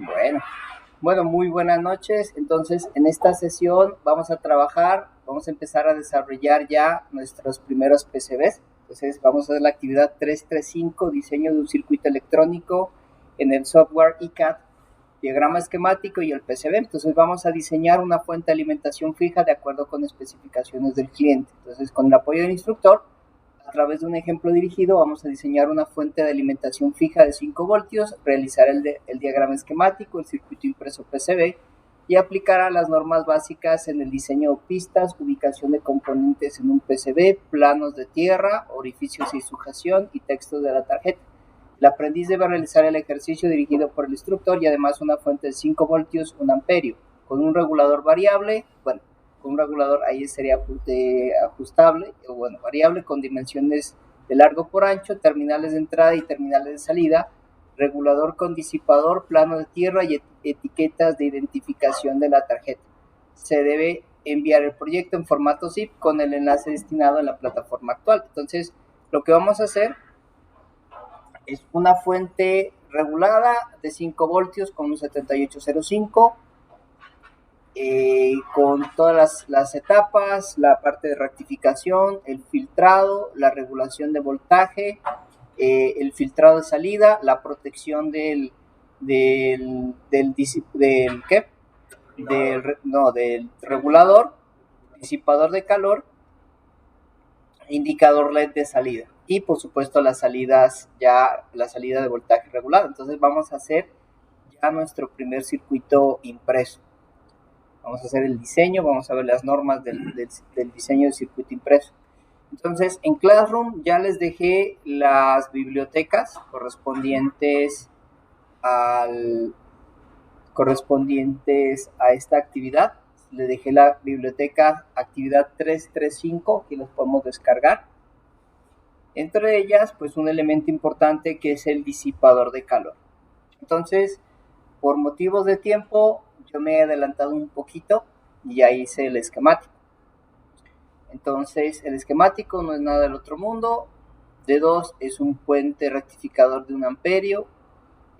Bueno, bueno, muy buenas noches. Entonces, en esta sesión vamos a empezar a desarrollar ya nuestros primeros PCBs. Entonces, vamos a hacer la actividad 335, diseño de un circuito electrónico en el software ICAD, diagrama esquemático y el PCB. Entonces, vamos a diseñar una fuente de alimentación fija de acuerdo con especificaciones del cliente. Entonces, con el apoyo del instructor, a través de un ejemplo dirigido, vamos a diseñar una fuente de alimentación fija de 5 voltios, realizar el diagrama esquemático, el circuito impreso PCB y aplicar las normas básicas en el diseño de pistas, ubicación de componentes en un PCB, planos de tierra, orificios y sujeción y textos de la tarjeta. El aprendiz debe realizar el ejercicio dirigido por el instructor y además una fuente de 5 voltios, 1 amperio, con un regulador variable, con un regulador ahí sería ajustable, o bueno, variable con dimensiones de largo por ancho, terminales de entrada y terminales de salida, regulador con disipador, plano de tierra y etiquetas de identificación de la tarjeta. Se debe enviar el proyecto en formato zip con el enlace destinado a la plataforma actual. Entonces, lo que vamos a hacer es una fuente regulada de 5 voltios con un 7805, con todas las etapas, la parte de rectificación, el filtrado, la regulación de voltaje, el filtrado de salida, la protección ¿qué? Del regulador, disipador de calor, indicador LED de salida y por supuesto la salida de voltaje regulado. Entonces vamos a hacer ya nuestro primer circuito impreso. Vamos a hacer el diseño, vamos a ver las normas del diseño del circuito impreso. Entonces, en Classroom ya les dejé las bibliotecas correspondientes a esta actividad. Les dejé la biblioteca actividad 335, que los podemos descargar. Entre ellas, pues un elemento importante que es el disipador de calor. Entonces, por motivos de tiempo, yo me he adelantado un poquito y ya hice el esquemático. Entonces, el esquemático no es nada del otro mundo. D2 es un puente rectificador de 1 amperio.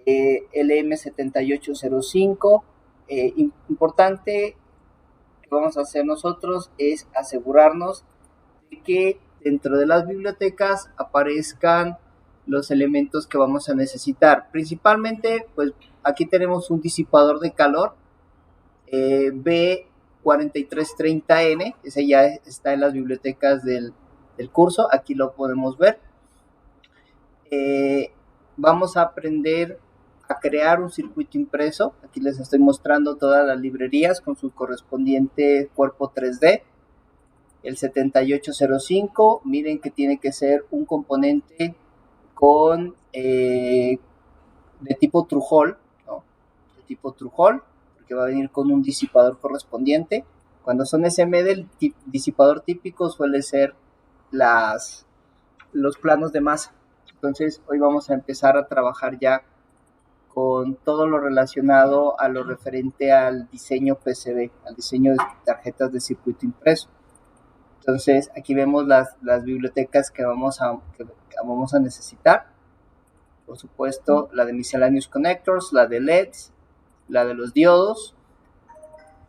LM7805. Importante que vamos a hacer nosotros es asegurarnos de que dentro de las bibliotecas aparezcan los elementos que vamos a necesitar. Principalmente, pues aquí tenemos un disipador de calor B4330N, ese ya está en las bibliotecas del curso, aquí lo podemos ver. Vamos a aprender a crear un circuito impreso. Aquí les estoy mostrando todas las librerías con su correspondiente cuerpo 3D. El 7805, miren que tiene que ser un componente con de tipo Trujol, ¿no? De tipo Trujol, porque va a venir con un disipador correspondiente. Cuando son SMD, el disipador típico suele ser los planos de masa. Entonces, hoy vamos a empezar a trabajar ya con todo lo relacionado a lo referente al diseño PCB, al diseño de tarjetas de circuito impreso. Entonces, aquí vemos las bibliotecas que vamos a necesitar. Por supuesto, la de Miscellaneous Connectors, la de LEDs, la de los diodos,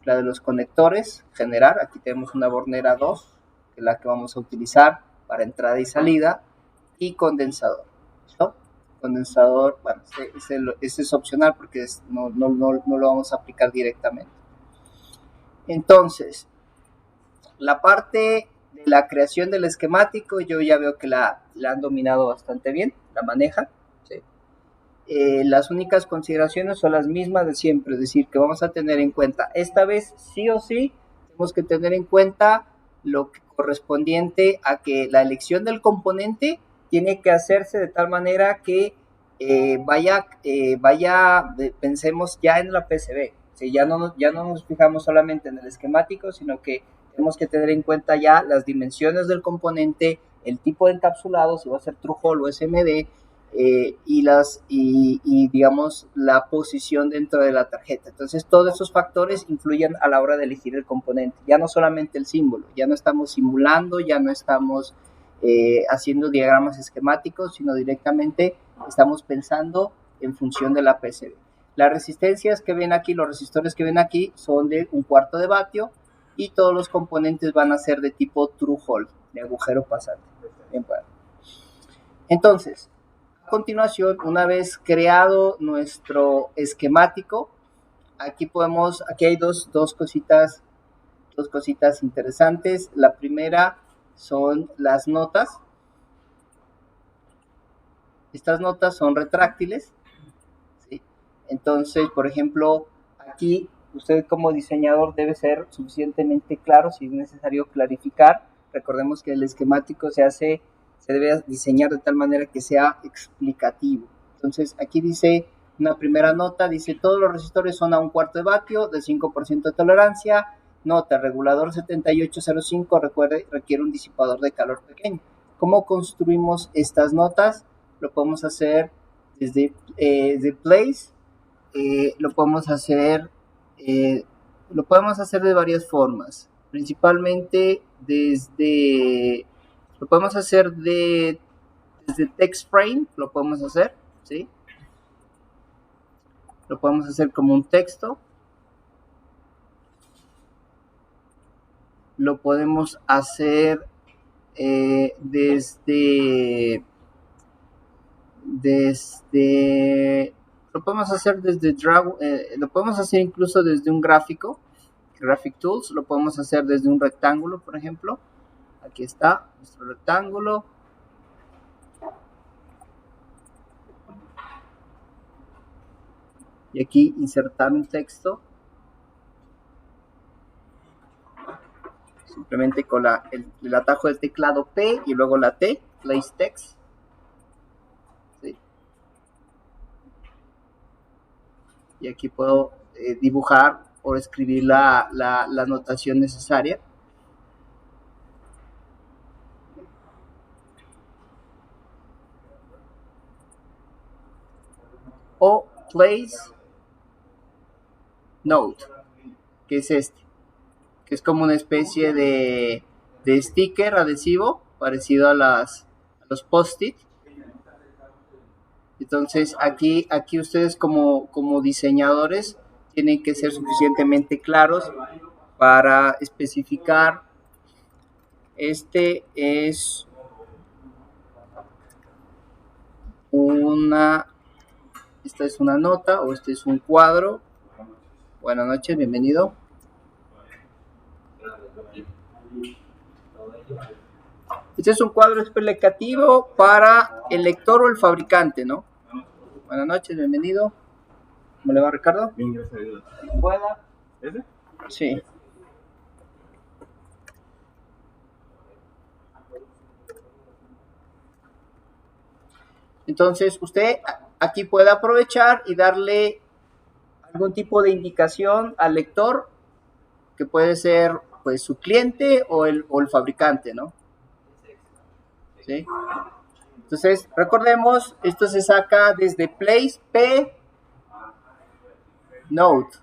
la de los conectores, generar. Aquí tenemos una bornera 2, que es la que vamos a utilizar para entrada y salida, y condensador. ¿Listo? Condensador, bueno, ese es opcional porque no lo vamos a aplicar directamente. Entonces, la parte de la creación del esquemático, yo ya veo que la han dominado bastante bien, la manejan. ¿Sí? Las únicas consideraciones son las mismas de siempre, es decir, que vamos a tener en cuenta, esta vez sí o sí, tenemos que tener en cuenta lo que correspondiente a que la elección del componente tiene que hacerse de tal manera que pensemos ya en la PCB. ¿Sí? Ya no nos fijamos solamente en el esquemático, sino que tenemos que tener en cuenta ya las dimensiones del componente, el tipo de encapsulado, si va a ser Trujol o SMD, y digamos la posición dentro de la tarjeta. Entonces todos esos factores influyen a la hora de elegir el componente, ya no solamente el símbolo, ya no estamos simulando, ya no estamos haciendo diagramas esquemáticos, sino directamente estamos pensando en función de la PCB. Las resistencias que ven aquí, los resistores que ven aquí, son de 1/4 de vatio y todos los componentes van a ser de tipo true hole, de agujero pasante. Bien, bueno. Entonces, a continuación, una vez creado nuestro esquemático, aquí hay dos cositas interesantes. La primera son las notas. Estas notas son retráctiles, ¿sí? Entonces, por ejemplo, aquí usted como diseñador debe ser suficientemente claro si es necesario clarificar. Recordemos que el esquemático se debe diseñar de tal manera que sea explicativo. Entonces, aquí dice una primera nota, dice todos los resistores son a 1/4 de vatio, de 5% de tolerancia. Nota, regulador 7805 requiere un disipador de calor pequeño. ¿Cómo construimos estas notas? Lo podemos hacer desde de place, lo podemos hacer de varias formas, principalmente lo podemos hacer desde text frame, lo podemos hacer, ¿sí? Lo podemos hacer como un texto, lo podemos hacer lo podemos hacer lo podemos hacer incluso desde un gráfico, Graphic Tools, lo podemos hacer desde un rectángulo, por ejemplo. Aquí está nuestro rectángulo. Y aquí insertar un texto. Simplemente con el atajo del teclado P y luego la T, Place Text. ¿Sí? Y aquí puedo dibujar o escribir la notación necesaria. O Place Note, que es este, que es como una especie de sticker adhesivo parecido a los post-it. Entonces aquí ustedes como diseñadores tienen que ser suficientemente claros para especificar. Esta es una nota o este es un cuadro. Buenas noches, bienvenido. Este es un cuadro explicativo para el lector o el fabricante, ¿no? Buenas noches, bienvenido. ¿Cómo le va, Ricardo? Bien, gracias a Dios. ¿Buena? ¿Ese? Sí. Entonces, usted aquí puede aprovechar y darle algún tipo de indicación al lector, que puede ser pues su cliente o el fabricante, ¿no? ¿Sí? Entonces, recordemos, esto se saca desde Place P Note.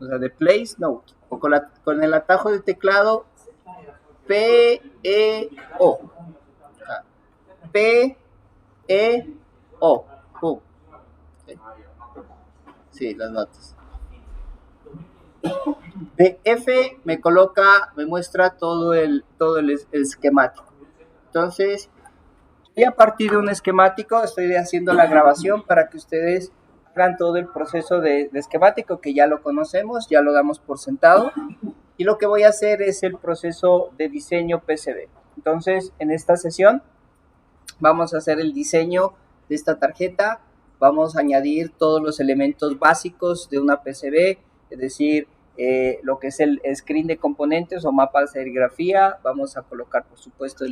O sea, de Place Note. O con el atajo de teclado P E O. P E O. Sí, las notas. De F me muestra todo el esquemático. Entonces, y a partir de un esquemático estoy haciendo la grabación para que ustedes hagan todo el proceso de esquemático, que ya lo conocemos, ya lo damos por sentado. Y lo que voy a hacer es el proceso de diseño PCB. Entonces, en esta sesión vamos a hacer el diseño de esta tarjeta. Vamos a añadir todos los elementos básicos de una PCB, es decir, lo que es el screen de componentes o mapa de serigrafía. Vamos a colocar, por supuesto,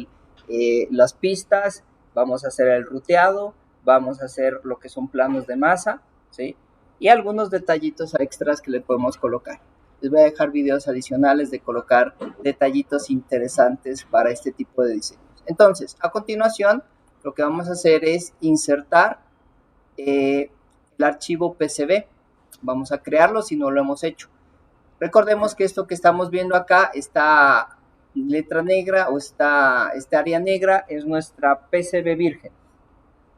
las pistas. Vamos a hacer el ruteado. Vamos a hacer lo que son planos de masa, ¿sí? Y algunos detallitos extras que le podemos colocar. Les voy a dejar videos adicionales de colocar detallitos interesantes para este tipo de diseños. Entonces, a continuación, lo que vamos a hacer es insertar el archivo PCB. Vamos a crearlo si no lo hemos hecho. Recordemos que esto que estamos viendo acá, esta letra negra o esta área negra es nuestra PCB virgen.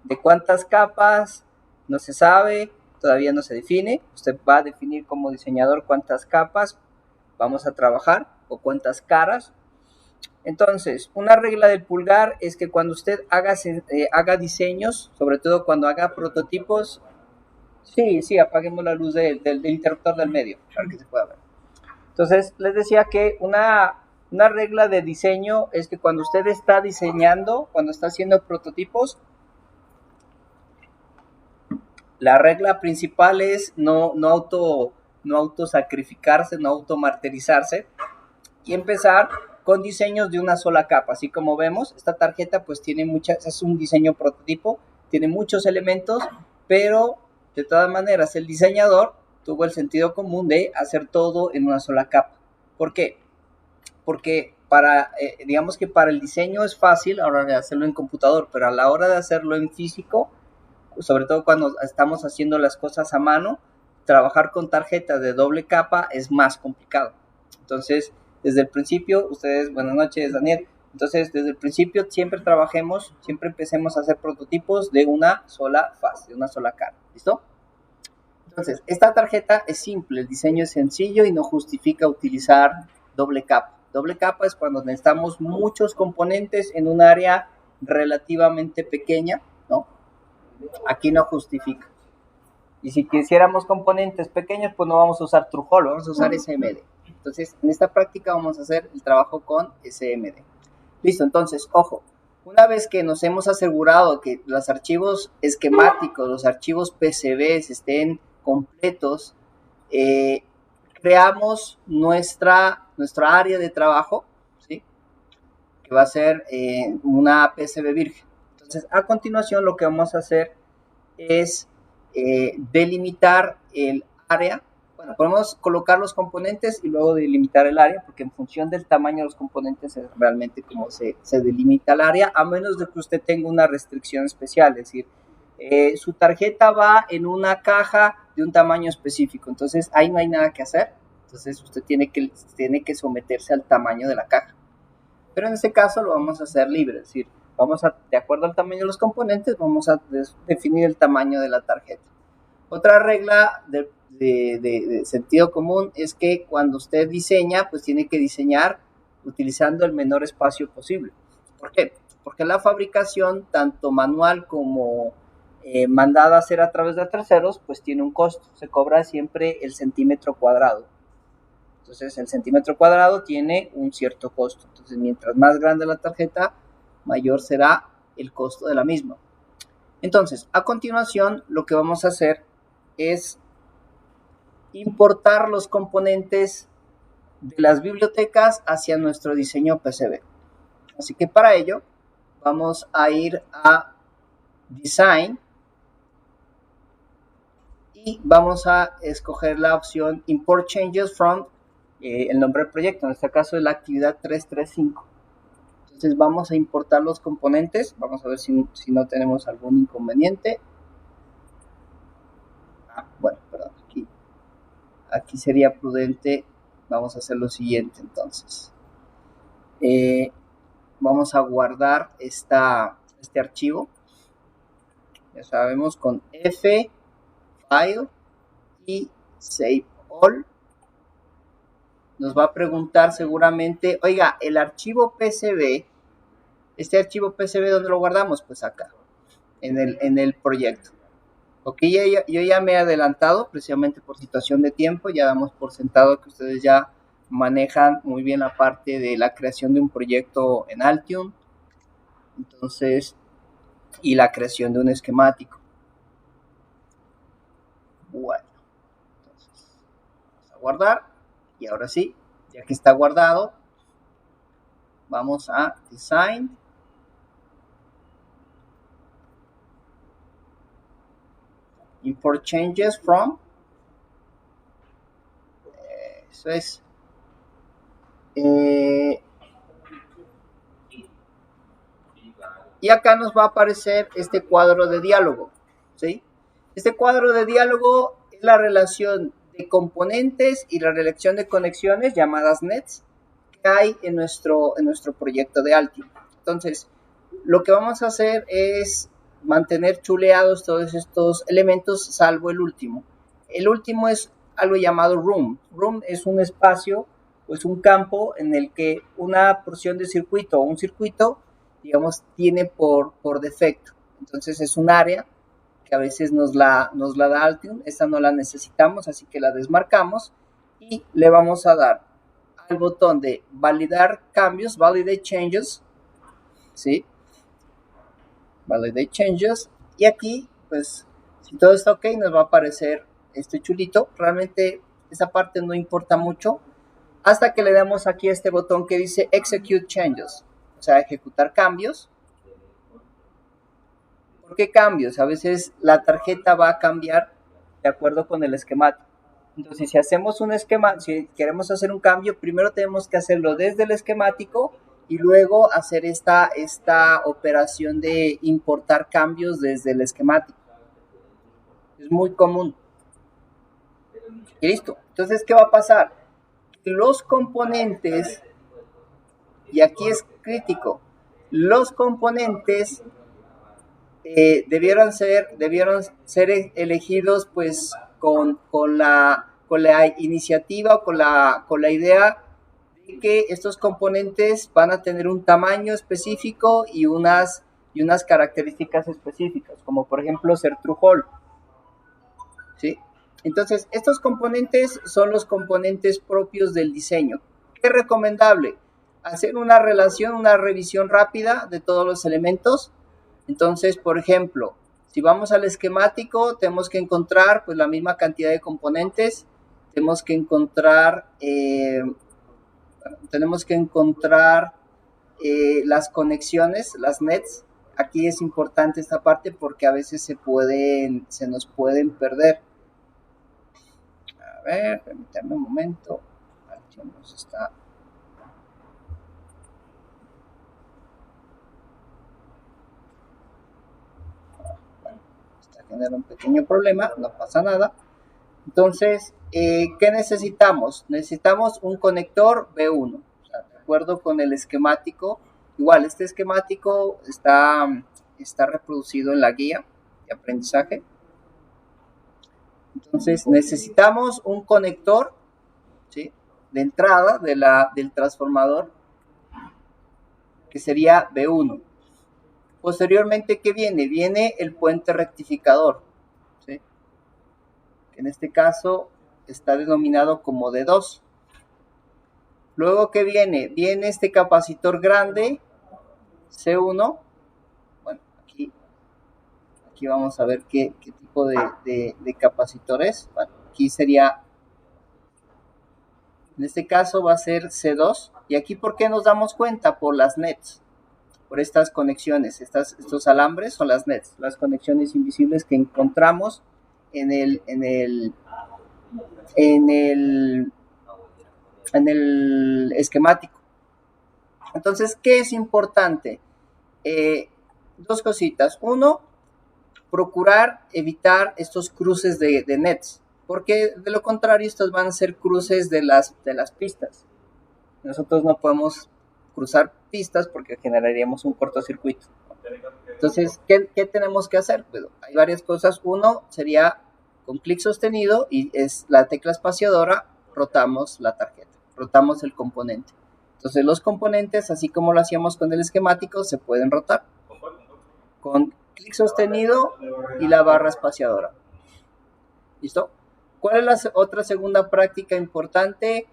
¿De cuántas capas? no se sabe, todavía no se define. Usted va a definir como diseñador cuántas capas vamos a trabajar o cuántas caras. Entonces, una regla del pulgar es que cuando usted haga diseños, sobre todo cuando haga prototipos, sí, apaguemos la luz del interruptor del medio para que se pueda ver. Entonces, les decía que una regla de diseño es que cuando usted está diseñando, cuando está haciendo prototipos, la regla principal es no autosacrificarse, no automartirizarse y empezar con diseños de una sola capa. Así como vemos, esta tarjeta pues tiene es un diseño prototipo, tiene muchos elementos, pero de todas maneras el diseñador tuvo el sentido común de hacer todo en una sola capa. ¿Por qué? Porque digamos que para el diseño es fácil ahora de hacerlo en computador, pero a la hora de hacerlo en físico, sobre todo cuando estamos haciendo las cosas a mano, trabajar con tarjetas de doble capa es más complicado. Entonces, desde el principio, buenas noches, Daniel. Entonces, desde el principio siempre empecemos a hacer prototipos de una sola faz, de una sola cara. ¿Listo? Entonces, esta tarjeta es simple, el diseño es sencillo y no justifica utilizar doble capa. Doble capa es cuando necesitamos muchos componentes en un área relativamente pequeña, ¿no? Aquí no justifica. Y si quisiéramos componentes pequeños, pues no vamos a usar TrueHold, vamos a usar SMD. Entonces, en esta práctica vamos a hacer el trabajo con SMD. Listo, entonces, ojo, una vez que nos hemos asegurado que los archivos esquemáticos, los archivos PCBs estén completos, creamos nuestra área de trabajo, ¿sí? Que va a ser una PCB virgen. Entonces, a continuación lo que vamos a hacer es delimitar el área. Bueno, podemos colocar los componentes y luego delimitar el área, porque en función del tamaño de los componentes es realmente como se delimita el área, a menos de que usted tenga una restricción especial, es decir, su tarjeta va en una caja de un tamaño específico, entonces ahí no hay nada que hacer, entonces usted tiene que someterse al tamaño de la caja. Pero en este caso lo vamos a hacer libre, es decir, de acuerdo al tamaño de los componentes, vamos a definir el tamaño de la tarjeta. Otra regla de sentido común es que cuando usted diseña, pues tiene que diseñar utilizando el menor espacio posible. ¿Por qué? Porque la fabricación, tanto manual como mandada a hacer a través de terceros, pues tiene un costo. Se cobra siempre el centímetro cuadrado. Entonces, el centímetro cuadrado tiene un cierto costo. Entonces, mientras más grande la tarjeta, mayor será el costo de la misma. Entonces, a continuación, lo que vamos a hacer es importar los componentes de las bibliotecas hacia nuestro diseño PCB. Así que para ello, vamos a ir a Design y vamos a escoger la opción Import Changes from el nombre del proyecto, en este caso es la actividad 335. Entonces vamos a importar los componentes, vamos a ver si no tenemos algún inconveniente. Bueno, perdón, aquí sería prudente, vamos a hacer lo siguiente entonces. Vamos a guardar este archivo, ya sabemos, con F, File y Save All. Nos va a preguntar seguramente, oiga, el archivo PCB, este archivo PCB, ¿dónde lo guardamos? Pues acá, en el proyecto. Ok, yo ya me he adelantado, precisamente por situación de tiempo, ya damos por sentado que ustedes ya manejan muy bien la parte de la creación de un proyecto en Altium, entonces, y la creación de un esquemático. Bueno, entonces, vamos a guardar, y ahora sí, ya que está guardado, vamos a Design, Import Changes from, eso es, y acá nos va a aparecer este cuadro de diálogo, ¿sí? Este cuadro de diálogo es la relación de componentes y la relación de conexiones llamadas nets que hay en nuestro proyecto de Altium. Entonces, lo que vamos a hacer es mantener chuleados todos estos elementos, salvo el último. El último es algo llamado room. Room es un espacio o es un campo en el que una porción de circuito o un circuito, digamos, tiene por defecto. Entonces es un área que a veces nos la da Altium. Esta no la necesitamos, así que la desmarcamos y le vamos a dar al botón de validar cambios, validate changes, ¿sí? Validate changes, y aquí, pues, si todo está ok, nos va a aparecer este chulito. Realmente esa parte no importa mucho hasta que le damos aquí a este botón que dice execute changes, o sea, ejecutar cambios. ¿Por qué cambios? A veces la tarjeta va a cambiar de acuerdo con el esquemático. Entonces, si hacemos un esquema, si queremos hacer un cambio, primero tenemos que hacerlo desde el esquemático y luego hacer esta operación de importar cambios desde el esquemático. Es muy común. Y listo. Entonces, ¿qué va a pasar? Los componentes, y aquí es crítico, los componentes debieron ser elegidos pues con la iniciativa o con la idea de que estos componentes van a tener un tamaño específico y unas características específicas, como por ejemplo ser true whole, ¿sí? Entonces, estos componentes son los componentes propios del diseño. ¿Qué es recomendable? Hacer una revisión rápida de todos los elementos. Entonces, por ejemplo, si vamos al esquemático, tenemos que encontrar pues la misma cantidad de componentes, tenemos que encontrar las conexiones, las nets. Aquí es importante esta parte porque a veces se nos pueden perder. A ver, permítanme un momento. Nos está... genera un pequeño problema, no pasa nada. Entonces, ¿qué necesitamos? Necesitamos un conector B1, o sea, de acuerdo con el esquemático. Igual, este esquemático está reproducido en la guía de aprendizaje. Entonces, necesitamos un conector, ¿sí?, de entrada del transformador, que sería B1. Posteriormente, ¿qué viene? Viene el puente rectificador, ¿sí?, que en este caso está denominado como D2. Luego, ¿qué viene? Viene este capacitor grande, C1. Bueno, aquí vamos a ver qué tipo de capacitor es. Bueno, aquí sería, en este caso va a ser C2. Y aquí, ¿por qué nos damos cuenta? Por las nets, por estas conexiones. Estos alambres son las nets, las conexiones invisibles que encontramos en el esquemático. Entonces, ¿qué es importante? Dos cositas. Uno, procurar evitar estos cruces de nets, porque de lo contrario estos van a ser cruces de las pistas. Nosotros no podemos cruzar pistas porque generaríamos un cortocircuito. Entonces, ¿qué tenemos que hacer? Bueno, hay varias cosas. Uno sería con clic sostenido y es la tecla espaciadora, rotamos la tarjeta, rotamos el componente. Entonces los componentes, así como lo hacíamos con el esquemático, se pueden rotar con clic sostenido y la barra espaciadora. ¿Listo? ¿Cuál es la otra segunda práctica importante?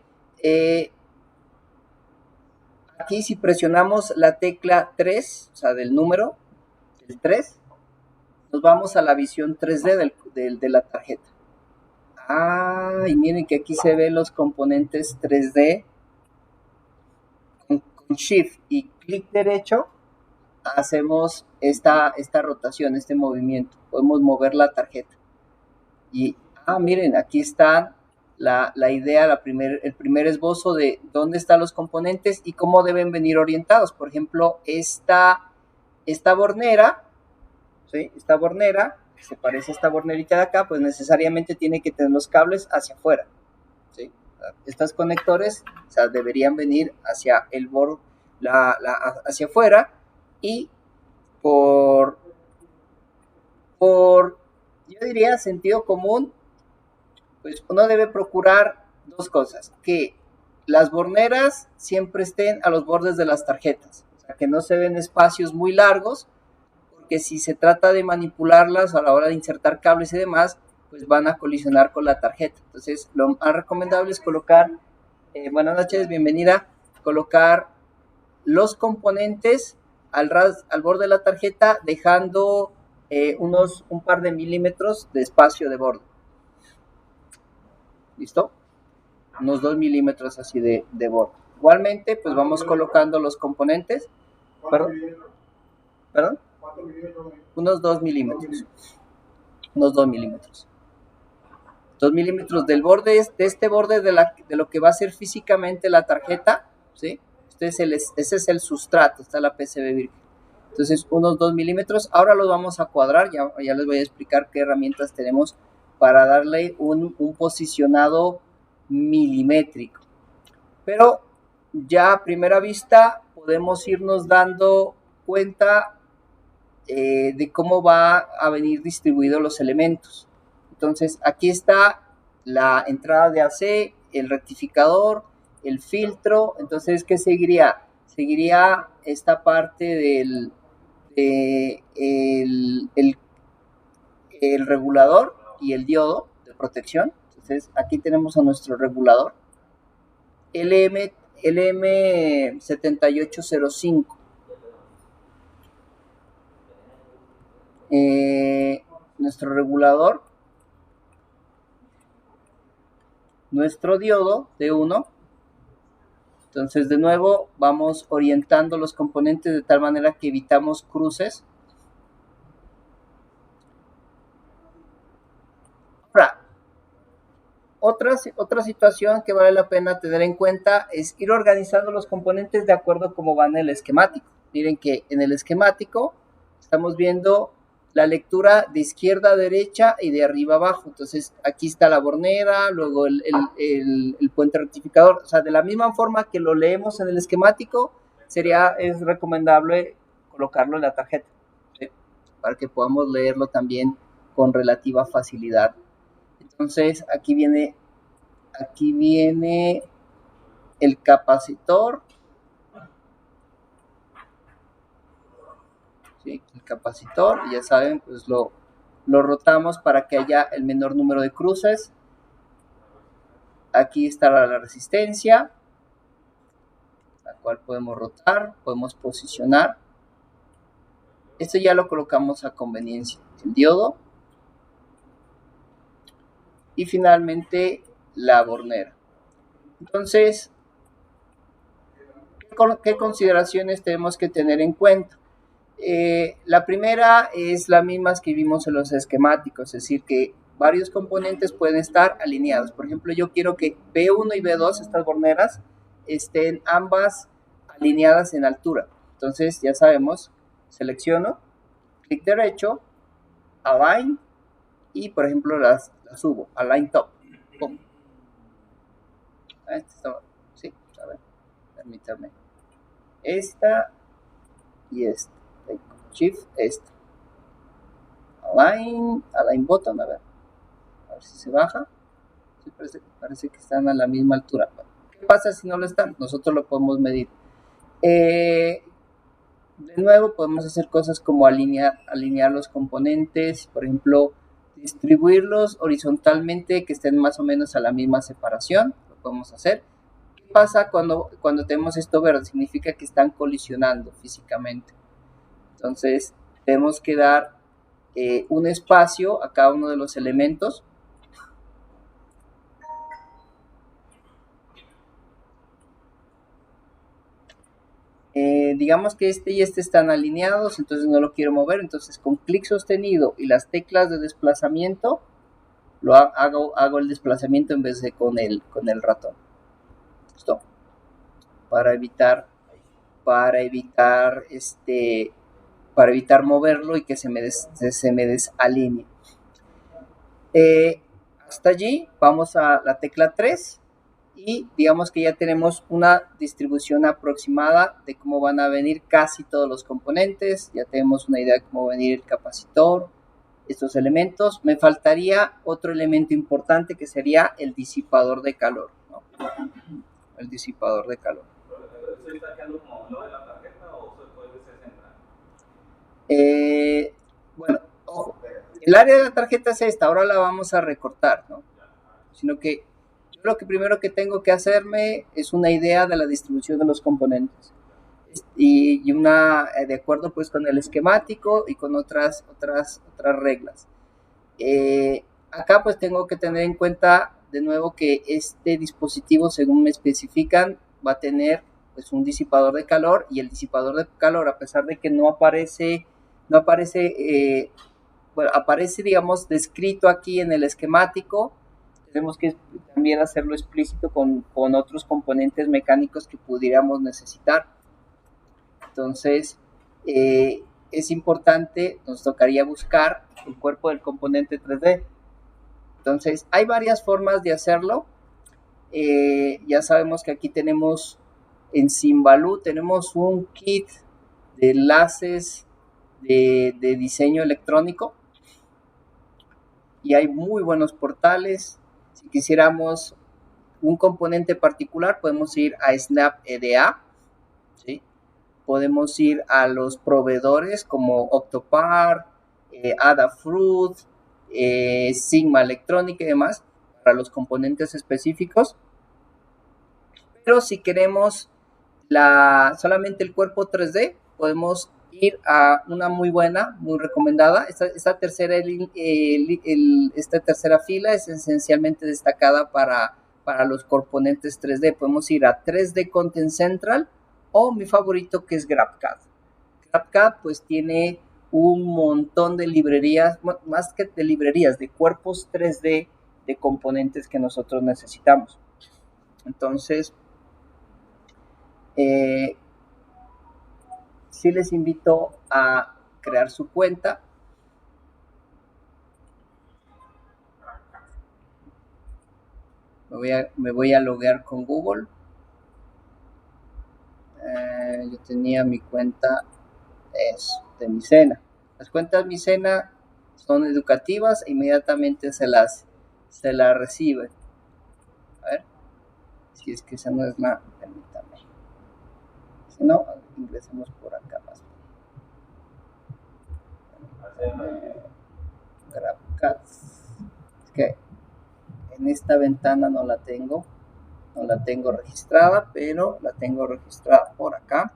Aquí si presionamos la tecla 3, o sea, del número, el 3, nos vamos a la visión 3D de la tarjeta. Y miren que aquí se ven los componentes 3D. Con Shift y clic derecho hacemos esta rotación, este movimiento. Podemos mover la tarjeta. Y, miren, aquí está la idea, el primer esbozo de dónde están los componentes y cómo deben venir orientados. Por ejemplo, esta bornera, ¿sí?, esta bornera, que se parece a esta bornerita de acá, pues necesariamente tiene que tener los cables hacia afuera, ¿sí? Estos conectores, o sea, deberían venir hacia el borde, hacia afuera, y por Por, yo diría, sentido común, pues uno debe procurar dos cosas: que las borneras siempre estén a los bordes de las tarjetas, o sea, que no se den espacios muy largos, porque si se trata de manipularlas a la hora de insertar cables y demás, pues van a colisionar con la tarjeta. Entonces, lo más recomendable es colocar, buenas noches, bienvenida, colocar los componentes al borde de la tarjeta, dejando un par de milímetros de espacio de borde. ¿Listo? Unos 2 milímetros así de borde. Igualmente, pues vamos colocando los componentes. ¿Perdón? Unos 2 milímetros. Unos 2 milímetros. 2 milímetros del borde, de este borde de lo que va a ser físicamente la tarjeta, ¿sí? Ese es el sustrato, está la PCB virgen. Entonces, unos 2 milímetros. Ahora los vamos a cuadrar, ya les voy a explicar qué herramientas tenemos para darle un posicionado milimétrico. Pero ya a primera vista podemos irnos dando cuenta de cómo va a venir distribuidos los elementos. Entonces, aquí está la entrada de AC, el rectificador, el filtro. Entonces, ¿qué seguiría? Seguiría esta parte del el regulador y el diodo de protección. Entonces, aquí tenemos a nuestro regulador LM7805. Nuestro regulador, nuestro diodo de 1. Entonces, de nuevo, vamos orientando los componentes de tal manera que evitamos cruces. Ahora, otra situación que vale la pena tener en cuenta es ir organizando los componentes de acuerdo a cómo van en el esquemático. Miren que en el esquemático estamos viendo la lectura de izquierda a derecha y de arriba a abajo. Entonces, aquí está la bornera, luego el puente rectificador. O sea, de la misma forma que lo leemos en el esquemático, es recomendable colocarlo en la tarjeta, ¿sí? Para que podamos leerlo también con relativa facilidad. Entonces, aquí viene el capacitor. ¿Sí? El capacitor, ya saben, pues lo rotamos para que haya el menor número de cruces. Aquí está la resistencia, la cual podemos rotar, podemos posicionar. Esto ya lo colocamos a conveniencia. El diodo. Y finalmente la bornera. Entonces, ¿qué consideraciones tenemos que tener en cuenta? La primera es la misma que vimos en los esquemáticos, es decir, que varios componentes pueden estar alineados. Por ejemplo, yo quiero que B1 y B2, estas borneras, estén ambas alineadas en altura. Entonces, ya sabemos, selecciono, clic derecho, Align, y por ejemplo las subo, Align Top. ¡Pum! Sí, a ver, permítame. Esta y esta. Shift, esta. Align button, a ver si se baja. Sí, parece que están a la misma altura. ¿Qué pasa si no lo están? Nosotros lo podemos medir. De nuevo, podemos hacer cosas como alinear los componentes, por ejemplo, distribuirlos horizontalmente, que estén más o menos a la misma separación. Lo podemos hacer. ¿Qué pasa cuando tenemos esto verde? Significa que están colisionando físicamente. Entonces, tenemos que dar un espacio a cada uno de los elementos. Digamos que este y este están alineados, entonces no lo quiero mover. Entonces, con clic sostenido y las teclas de desplazamiento, hago el desplazamiento en vez de con el ratón. ¿Listo? Para evitar moverlo y que se me desalinee. Hasta allí vamos a la tecla 3 y digamos que ya tenemos una distribución aproximada de cómo van a venir casi todos los componentes. Ya tenemos una idea de cómo va a venir el capacitor, estos elementos. Me faltaría otro elemento importante que sería el disipador de calor, ¿no? El disipador de calor. ¿Eso está quedando como lo de la tarjeta o eso puede ser central? Bueno, ojo, el área de la tarjeta es esta, ahora la vamos a recortar, ¿no? Sino que yo lo que primero que tengo que hacerme es una idea de la distribución de los componentes y una de acuerdo pues con el esquemático y con otras reglas. Acá pues tengo que tener en cuenta de nuevo que este dispositivo, según me especifican, va a tener pues un disipador de calor, y el disipador de calor, a pesar de que no aparece, bueno, aparece digamos descrito aquí en el esquemático, tenemos que también hacerlo explícito con otros componentes mecánicos que pudiéramos necesitar. Entonces, es importante, nos tocaría buscar el cuerpo del componente 3D. Entonces, hay varias formas de hacerlo. Ya sabemos que aquí tenemos en Symbaloo, tenemos un kit de enlaces de diseño electrónico y hay muy buenos portales. Si quisiéramos un componente particular, podemos ir a Snap EDA, ¿sí? Podemos ir a los proveedores como Octopar, Adafruit, Sigma Electrónica y demás para los componentes específicos. Pero si queremos solamente el cuerpo 3D, podemos ir a una muy buena, muy recomendada. Esta tercera fila es esencialmente destacada para los componentes 3D. Podemos ir a 3D Content Central o mi favorito que es GrabCAD. GrabCAD pues tiene un montón de librerías, más que de librerías, de cuerpos 3D de componentes que nosotros necesitamos. Entonces, sí les invito a crear su cuenta. Me voy a loguear con Google. Yo tenía mi cuenta de Micena. Las cuentas Micena son educativas e inmediatamente se las recibe. A ver, si es que esa no es la, permítame. Si no, ingresemos por acá más. GrabCAD. Es que en esta ventana no la tengo registrada, pero la tengo registrada por acá.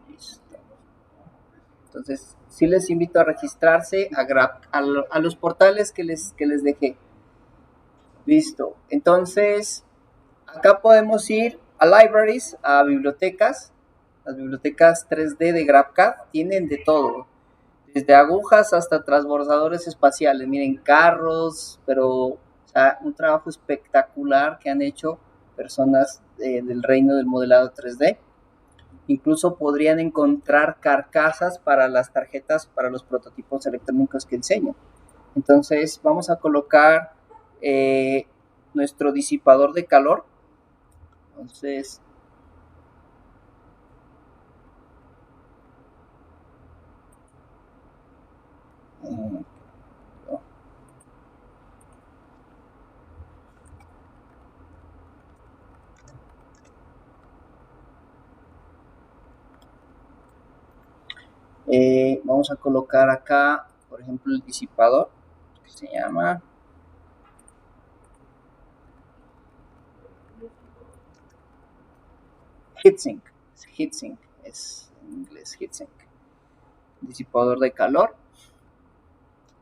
Listo. Entonces, sí les invito a registrarse a los portales que les dejé. Listo. Entonces, acá podemos ir a libraries, a bibliotecas. Las bibliotecas 3D de GrabCAD tienen de todo, desde agujas hasta transbordadores espaciales. Miren, carros, pero o sea, un trabajo espectacular que han hecho personas del reino del modelado 3D. Incluso podrían encontrar carcasas para las tarjetas, para los prototipos electrónicos que enseñan. Entonces vamos a colocar nuestro disipador de calor. Entonces, vamos a colocar acá, por ejemplo, el disipador que se llama heatsink. Heatsink es en inglés heatsink. Disipador de calor.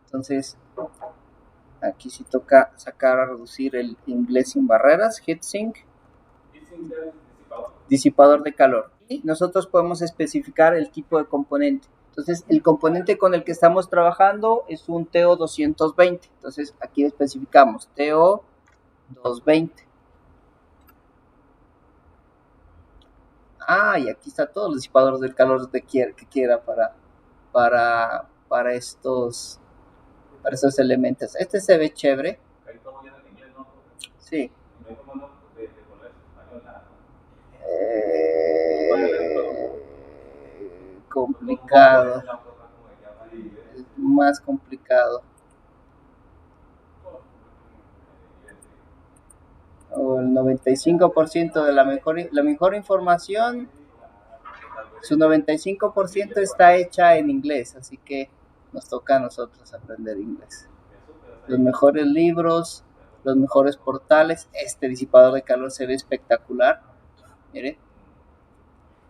Entonces, aquí sí toca sacar a reducir el inglés sin barreras. Heatsink. Disipador de calor. Y nosotros podemos especificar el tipo de componente. Entonces, el componente con el que estamos trabajando es un TO220. Entonces, aquí especificamos TO220. Y aquí está todos los disipadores del calor que quiera para estos para esos elementos. Este se ve chévere. Ahí todo viene en inglés, ¿no? Sí. No hay como no de poner español nada. Complicado. Es más complicado. O el 95% de la mejor información, su 95% está hecha en inglés, así que nos toca a nosotros aprender inglés. Los mejores libros, los mejores portales. Este disipador de calor se ve espectacular. Mire.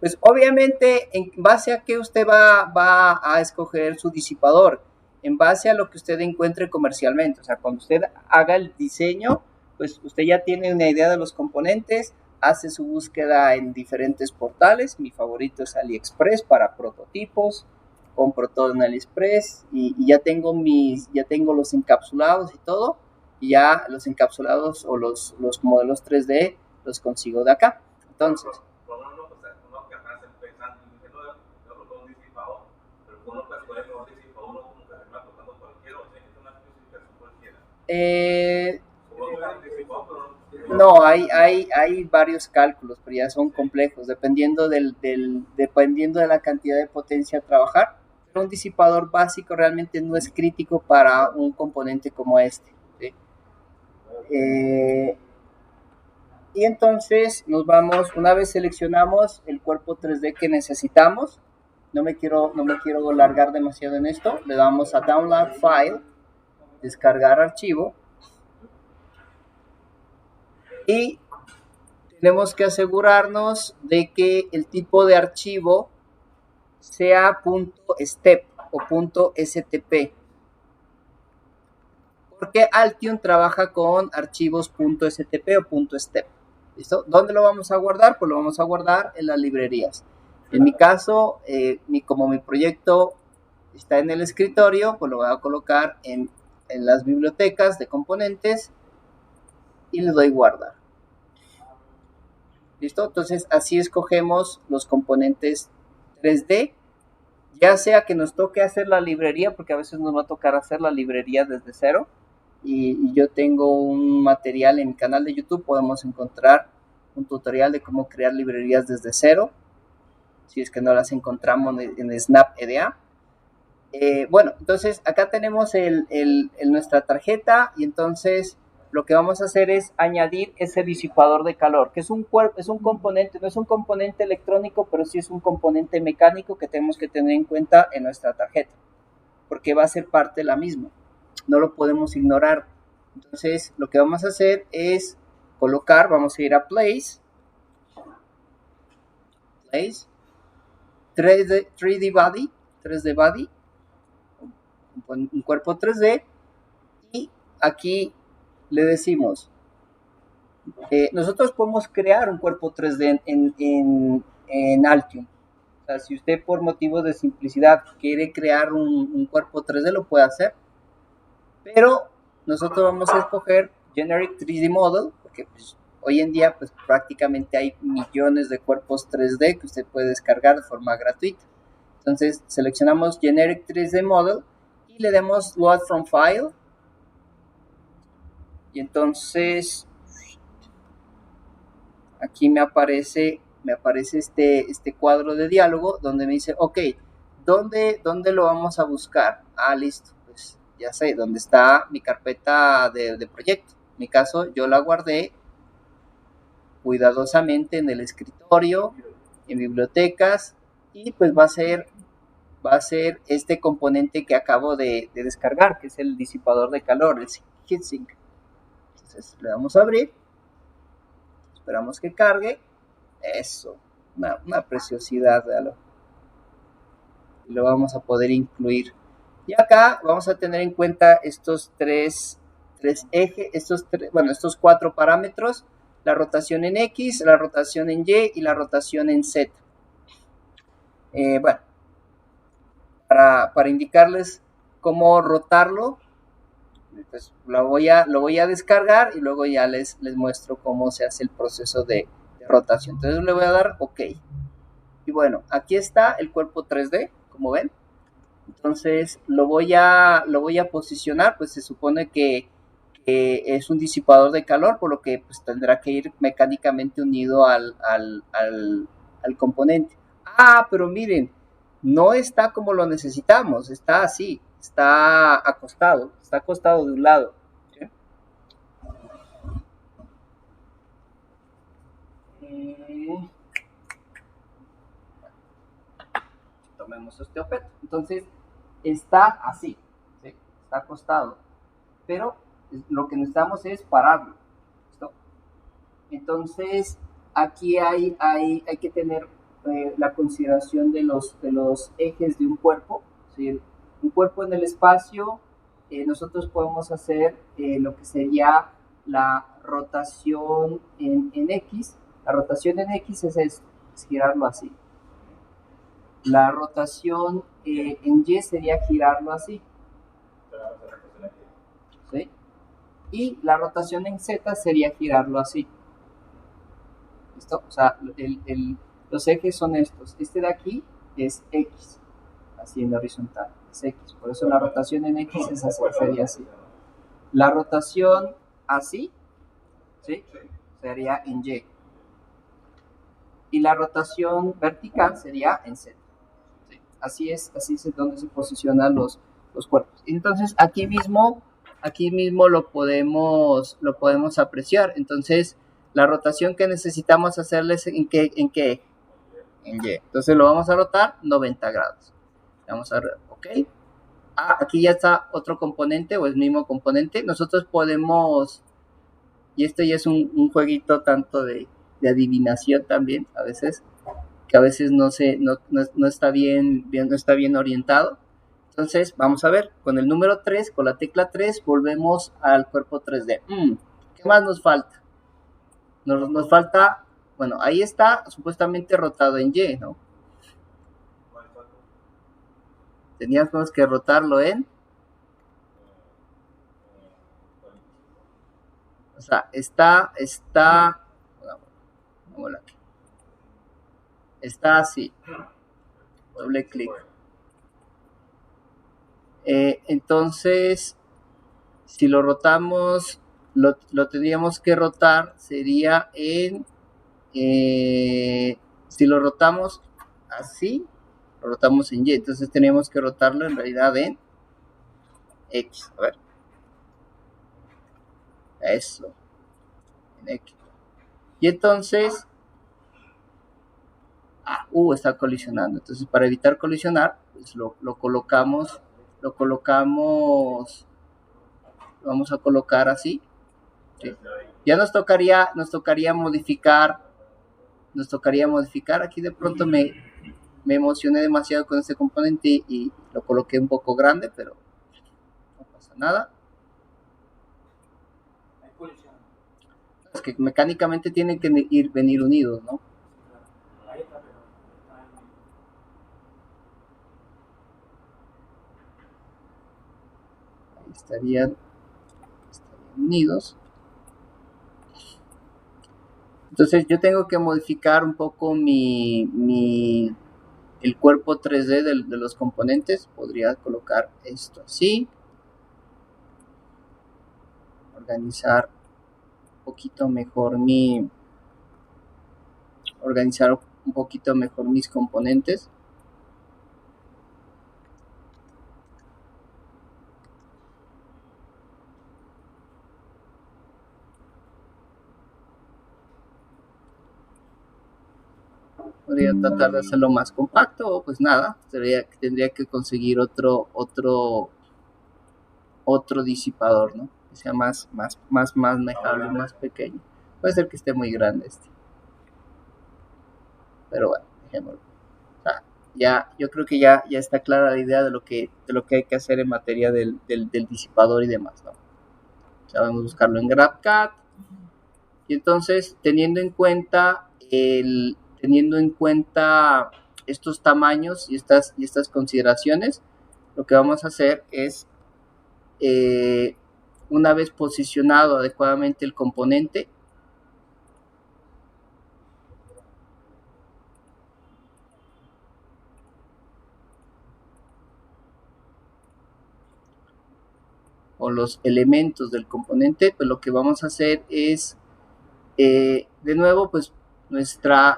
Pues obviamente, en base a que usted va a escoger su disipador, en base a lo que usted encuentre comercialmente. O sea, cuando usted haga el diseño, pues usted ya tiene una idea de los componentes, hace su búsqueda en diferentes portales. Mi favorito es AliExpress para prototipos. Compro todo en AliExpress y ya tengo los encapsulados y todo. Y ya los encapsulados o los modelos 3D los consigo de acá. Entonces, no, hay varios cálculos, pero ya son complejos, dependiendo dependiendo de la cantidad de potencia a trabajar. Pero un disipador básico realmente no es crítico para un componente como este, ¿sí? Y entonces nos vamos, una vez seleccionamos el cuerpo 3D que necesitamos, no me quiero alargar demasiado en esto, le damos a Download File, descargar archivo, y tenemos que asegurarnos de que el tipo de archivo sea .step o .stp, porque Altium trabaja con archivos .stp o .step. ¿Listo? ¿Dónde lo vamos a guardar? Pues lo vamos a guardar en las librerías. En mi caso, como mi proyecto está en el escritorio, pues lo voy a colocar en las bibliotecas de componentes y le doy guardar. ¿Listo? Entonces así escogemos los componentes 3D, ya sea que nos toque hacer la librería, porque a veces nos va a tocar hacer la librería desde cero, y yo tengo un material en mi canal de YouTube, podemos encontrar un tutorial de cómo crear librerías desde cero, si es que no las encontramos en Snap EDA. Bueno, entonces acá tenemos nuestra tarjeta, y entonces lo que vamos a hacer es añadir ese disipador de calor, que es un componente, no es un componente electrónico, pero sí es un componente mecánico que tenemos que tener en cuenta en nuestra tarjeta, porque va a ser parte de la misma, no lo podemos ignorar. Entonces lo que vamos a hacer es colocar, vamos a ir a Place, 3D Body, un cuerpo 3D, y aquí le decimos, nosotros podemos crear un cuerpo 3D en Altium. O sea, si usted por motivos de simplicidad quiere crear un cuerpo 3D, lo puede hacer. Pero nosotros vamos a escoger Generic 3D Model, porque pues, hoy en día pues, prácticamente hay millones de cuerpos 3D que usted puede descargar de forma gratuita. Entonces seleccionamos Generic 3D Model y le damos Load from File. Y entonces aquí me aparece este cuadro de diálogo donde me dice, ok, ¿dónde lo vamos a buscar? Ah, listo, pues ya sé, dónde está mi carpeta de proyecto. En mi caso, yo la guardé cuidadosamente en el escritorio, en bibliotecas, y pues va a ser este componente que acabo de descargar, que es el disipador de calor, el heatsink. Entonces le damos a abrir, esperamos que cargue. Eso, una preciosidad, véalo. Y lo vamos a poder incluir. Y acá vamos a tener en cuenta estos tres ejes, estos 4 parámetros: la rotación en X, la rotación en Y y la rotación en Z. Bueno, para indicarles cómo rotarlo, pues lo voy a descargar y luego ya les muestro cómo se hace el proceso de rotación. Entonces le voy a dar OK. Y bueno, aquí está el cuerpo 3D, como ven. Entonces lo voy a posicionar, pues se supone que es un disipador de calor, por lo que pues tendrá que ir mecánicamente unido al componente. Ah, pero miren, no está como lo necesitamos, está así, está acostado de un lado. ¿Sí? Tomemos este objeto. Entonces, está así, ¿sí? Está acostado, pero lo que necesitamos es pararlo. ¿Listo? Entonces, aquí hay que tener la consideración de los ejes de un cuerpo. ¿Sí? Un cuerpo en el espacio, nosotros podemos hacer lo que sería la rotación en X. La rotación en X es esto, es girarlo así. La rotación en Y sería girarlo así. ¿Sí? Y la rotación en Z sería girarlo así. ¿Listo? O sea, los ejes son estos. Este de aquí es X, así en la horizontal, es X. Por eso la rotación en X es así, sería así. La rotación así, ¿sí? Sería en Y. Y la rotación vertical sería en Z. ¿Sí? Así es donde se posicionan los cuerpos. Entonces, aquí mismo lo podemos apreciar. Entonces, la rotación que necesitamos hacerles en qué en Y. Entonces lo vamos a rotar 90 grados. Vamos a ver, ok. Ah, aquí ya está otro componente o el mismo componente. Nosotros podemos, y esto ya es un jueguito tanto de adivinación también, a veces, que a veces no está no está bien orientado. Entonces, vamos a ver, con el número 3, con la tecla 3, volvemos al cuerpo 3D. ¿Qué más nos falta? Nos falta, bueno, ahí está supuestamente rotado en Y, ¿no? Teníamos que rotarlo o sea, está así, doble clic. Entonces, si lo rotamos, lo tendríamos que rotar, sería si lo rotamos así, lo rotamos en Y, entonces tenemos que rotarlo en realidad en X, a ver, eso, en X. Y entonces, está colisionando. Entonces, para evitar colisionar, pues lo colocamos, vamos a colocar así. ¿Sí? Ya nos tocaría modificar. Aquí de pronto me emocioné demasiado con este componente y lo coloqué un poco grande, pero no pasa nada. Es que mecánicamente tienen que venir unidos, ¿no? Ahí estarían unidos. Entonces yo tengo que modificar un poco el cuerpo 3D de los componentes. Podría colocar esto así. Organizar un poquito mejor mis componentes. Podría tratar de hacerlo más compacto, o pues nada, tendría que conseguir otro disipador, ¿no? Que sea más manejable, más pequeño. Puede ser que esté muy grande pero bueno, dejémoslo. O sea, yo creo que ya está clara la idea de lo que hay que hacer en materia del disipador y demás, ¿no? Sabemos buscarlo en GrabCAD. Y entonces, teniendo en cuenta estos tamaños y estas consideraciones, lo que vamos a hacer es, una vez posicionado adecuadamente el componente, o los elementos del componente, pues lo que vamos a hacer es, de nuevo, pues nuestra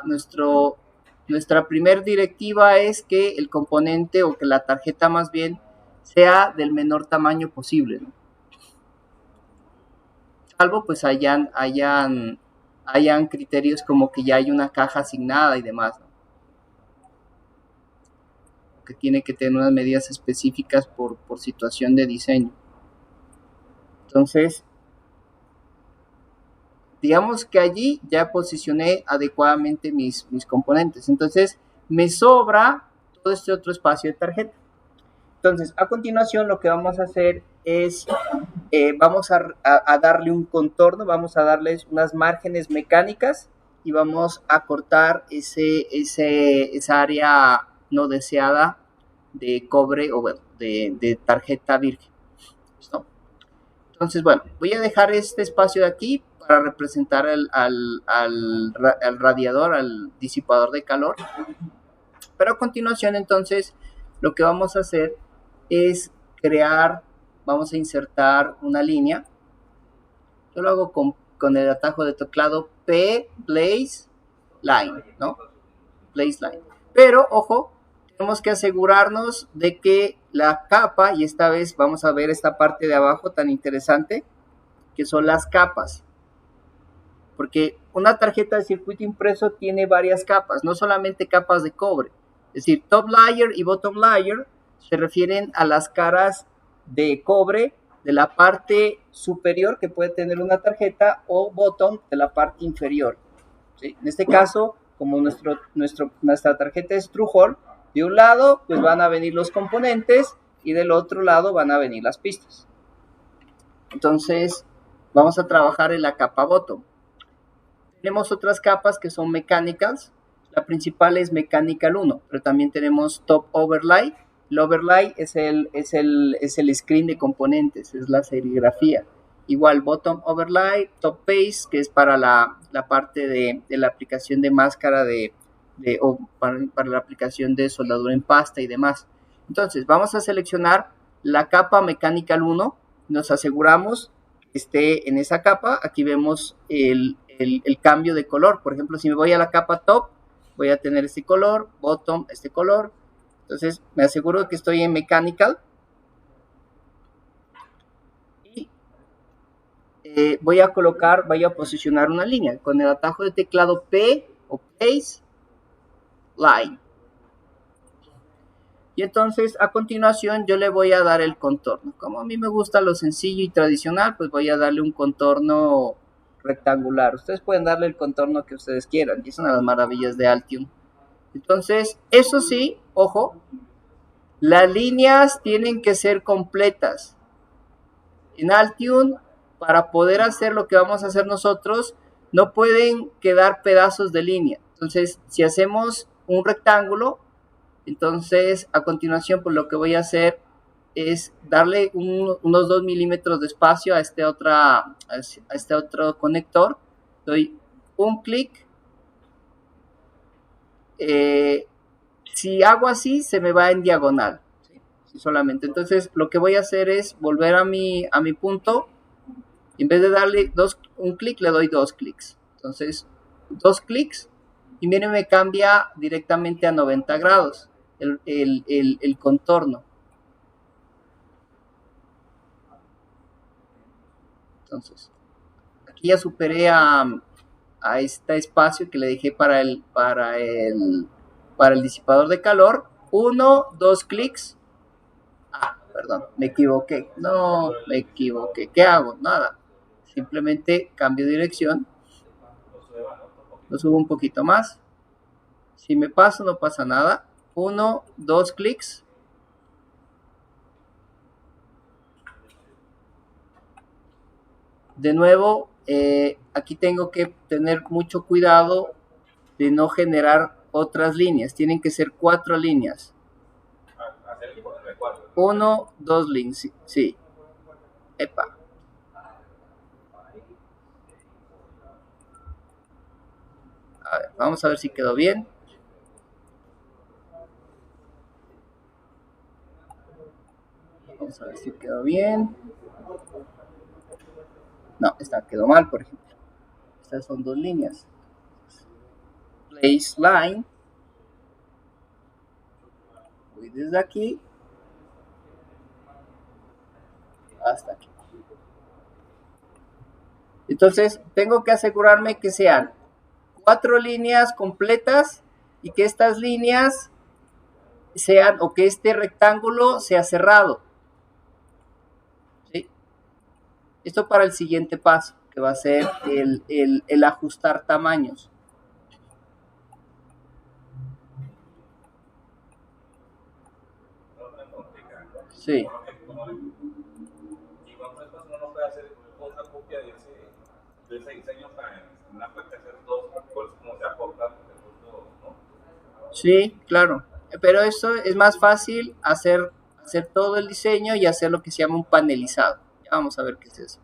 primer directiva es que el componente o que la tarjeta más bien sea del menor tamaño posible, ¿no? Salvo pues hayan criterios como que ya hay una caja asignada y demás, ¿no? Que tiene que tener unas medidas específicas por situación de diseño. Entonces, digamos que allí ya posicioné adecuadamente mis componentes. Entonces, me sobra todo este otro espacio de tarjeta. Entonces, a continuación lo que vamos a hacer es, vamos a darle un contorno, vamos a darles unas márgenes mecánicas y vamos a cortar esa área no deseada de cobre o bueno, de tarjeta virgen. ¿Listo? Entonces, bueno, voy a dejar este espacio de aquí para representar al radiador, al disipador de calor. Pero a continuación, entonces, lo que vamos a hacer es vamos a insertar una línea. Yo lo hago con el atajo de teclado P, Place, Line, ¿no? Place Line. Pero, ojo, tenemos que asegurarnos de que la capa, y esta vez vamos a ver esta parte de abajo tan interesante, que son las capas. Porque una tarjeta de circuito impreso tiene varias capas, no solamente capas de cobre. Es decir, top layer y bottom layer se refieren a las caras de cobre de la parte superior que puede tener una tarjeta o bottom de la parte inferior. ¿Sí? En este caso, como nuestra tarjeta es True Hole, de un lado pues van a venir los componentes y del otro lado van a venir las pistas. Entonces, vamos a trabajar en la capa bottom. Tenemos otras capas que son mechanicals. La principal es Mechanical 1, pero también tenemos Top Overlay. El overlay es el screen de componentes, es la serigrafía. Igual Bottom Overlay, Top Base, que es para la parte de la aplicación de máscara o para la aplicación de soldadura en pasta y demás. Entonces, vamos a seleccionar la capa Mechanical 1, nos aseguramos que esté en esa capa. Aquí vemos el cambio de color. Por ejemplo, si me voy a la capa top, voy a tener este color, bottom, este color. Entonces, me aseguro que estoy en Mechanical. Y voy a posicionar una línea con el atajo de teclado P o Place Line. Y entonces, a continuación, yo le voy a dar el contorno. Como a mí me gusta lo sencillo y tradicional, pues voy a darle un contorno rectangular. Ustedes pueden darle el contorno que ustedes quieran, y es una de las maravillas de Altium. Entonces, eso sí, ojo, las líneas tienen que ser completas. En Altium, para poder hacer lo que vamos a hacer nosotros, no pueden quedar pedazos de línea. Entonces, si hacemos un rectángulo, entonces a continuación, pues lo que voy a hacer es darle unos 2 milímetros de espacio a este otro conector. Doy un clic. Si hago así, se me va en diagonal, ¿sí? Solamente. Entonces, lo que voy a hacer es volver a mi punto. En vez de darle un clic, le doy 2 clics. Entonces, 2 clics. Y miren, me cambia directamente a 90 grados el contorno. Entonces, aquí ya superé a este espacio que le dejé para el disipador de calor. 1, 2 clics. Perdón, me equivoqué. No, me equivoqué. ¿Qué hago? Nada. Simplemente cambio de dirección. Lo subo un poquito más. Si me paso, no pasa nada. 1, 2 clics. De nuevo, aquí tengo que tener mucho cuidado de no generar otras líneas. Tienen que ser 4 líneas. 1, 2 líneas. Sí. Epa. A ver, vamos a ver si quedó bien. Vamos a ver si quedó bien. No, esta quedó mal, por ejemplo. Estas son 2 líneas. Place line. Voy desde aquí hasta aquí. Entonces, tengo que asegurarme que sean 4 líneas completas y que estas líneas sean, o que este rectángulo sea cerrado. ¿Sí? Esto para el siguiente paso, que va a ser el ajustar tamaños. Sí. Y cuando después uno no puede hacer otra copia de ese diseño para en una puede hacer dos, pues como se acorta, ¿no? Sí, claro. Pero esto es más fácil hacer todo el diseño y hacer lo que se llama un panelizado. Ya vamos a ver qué es eso.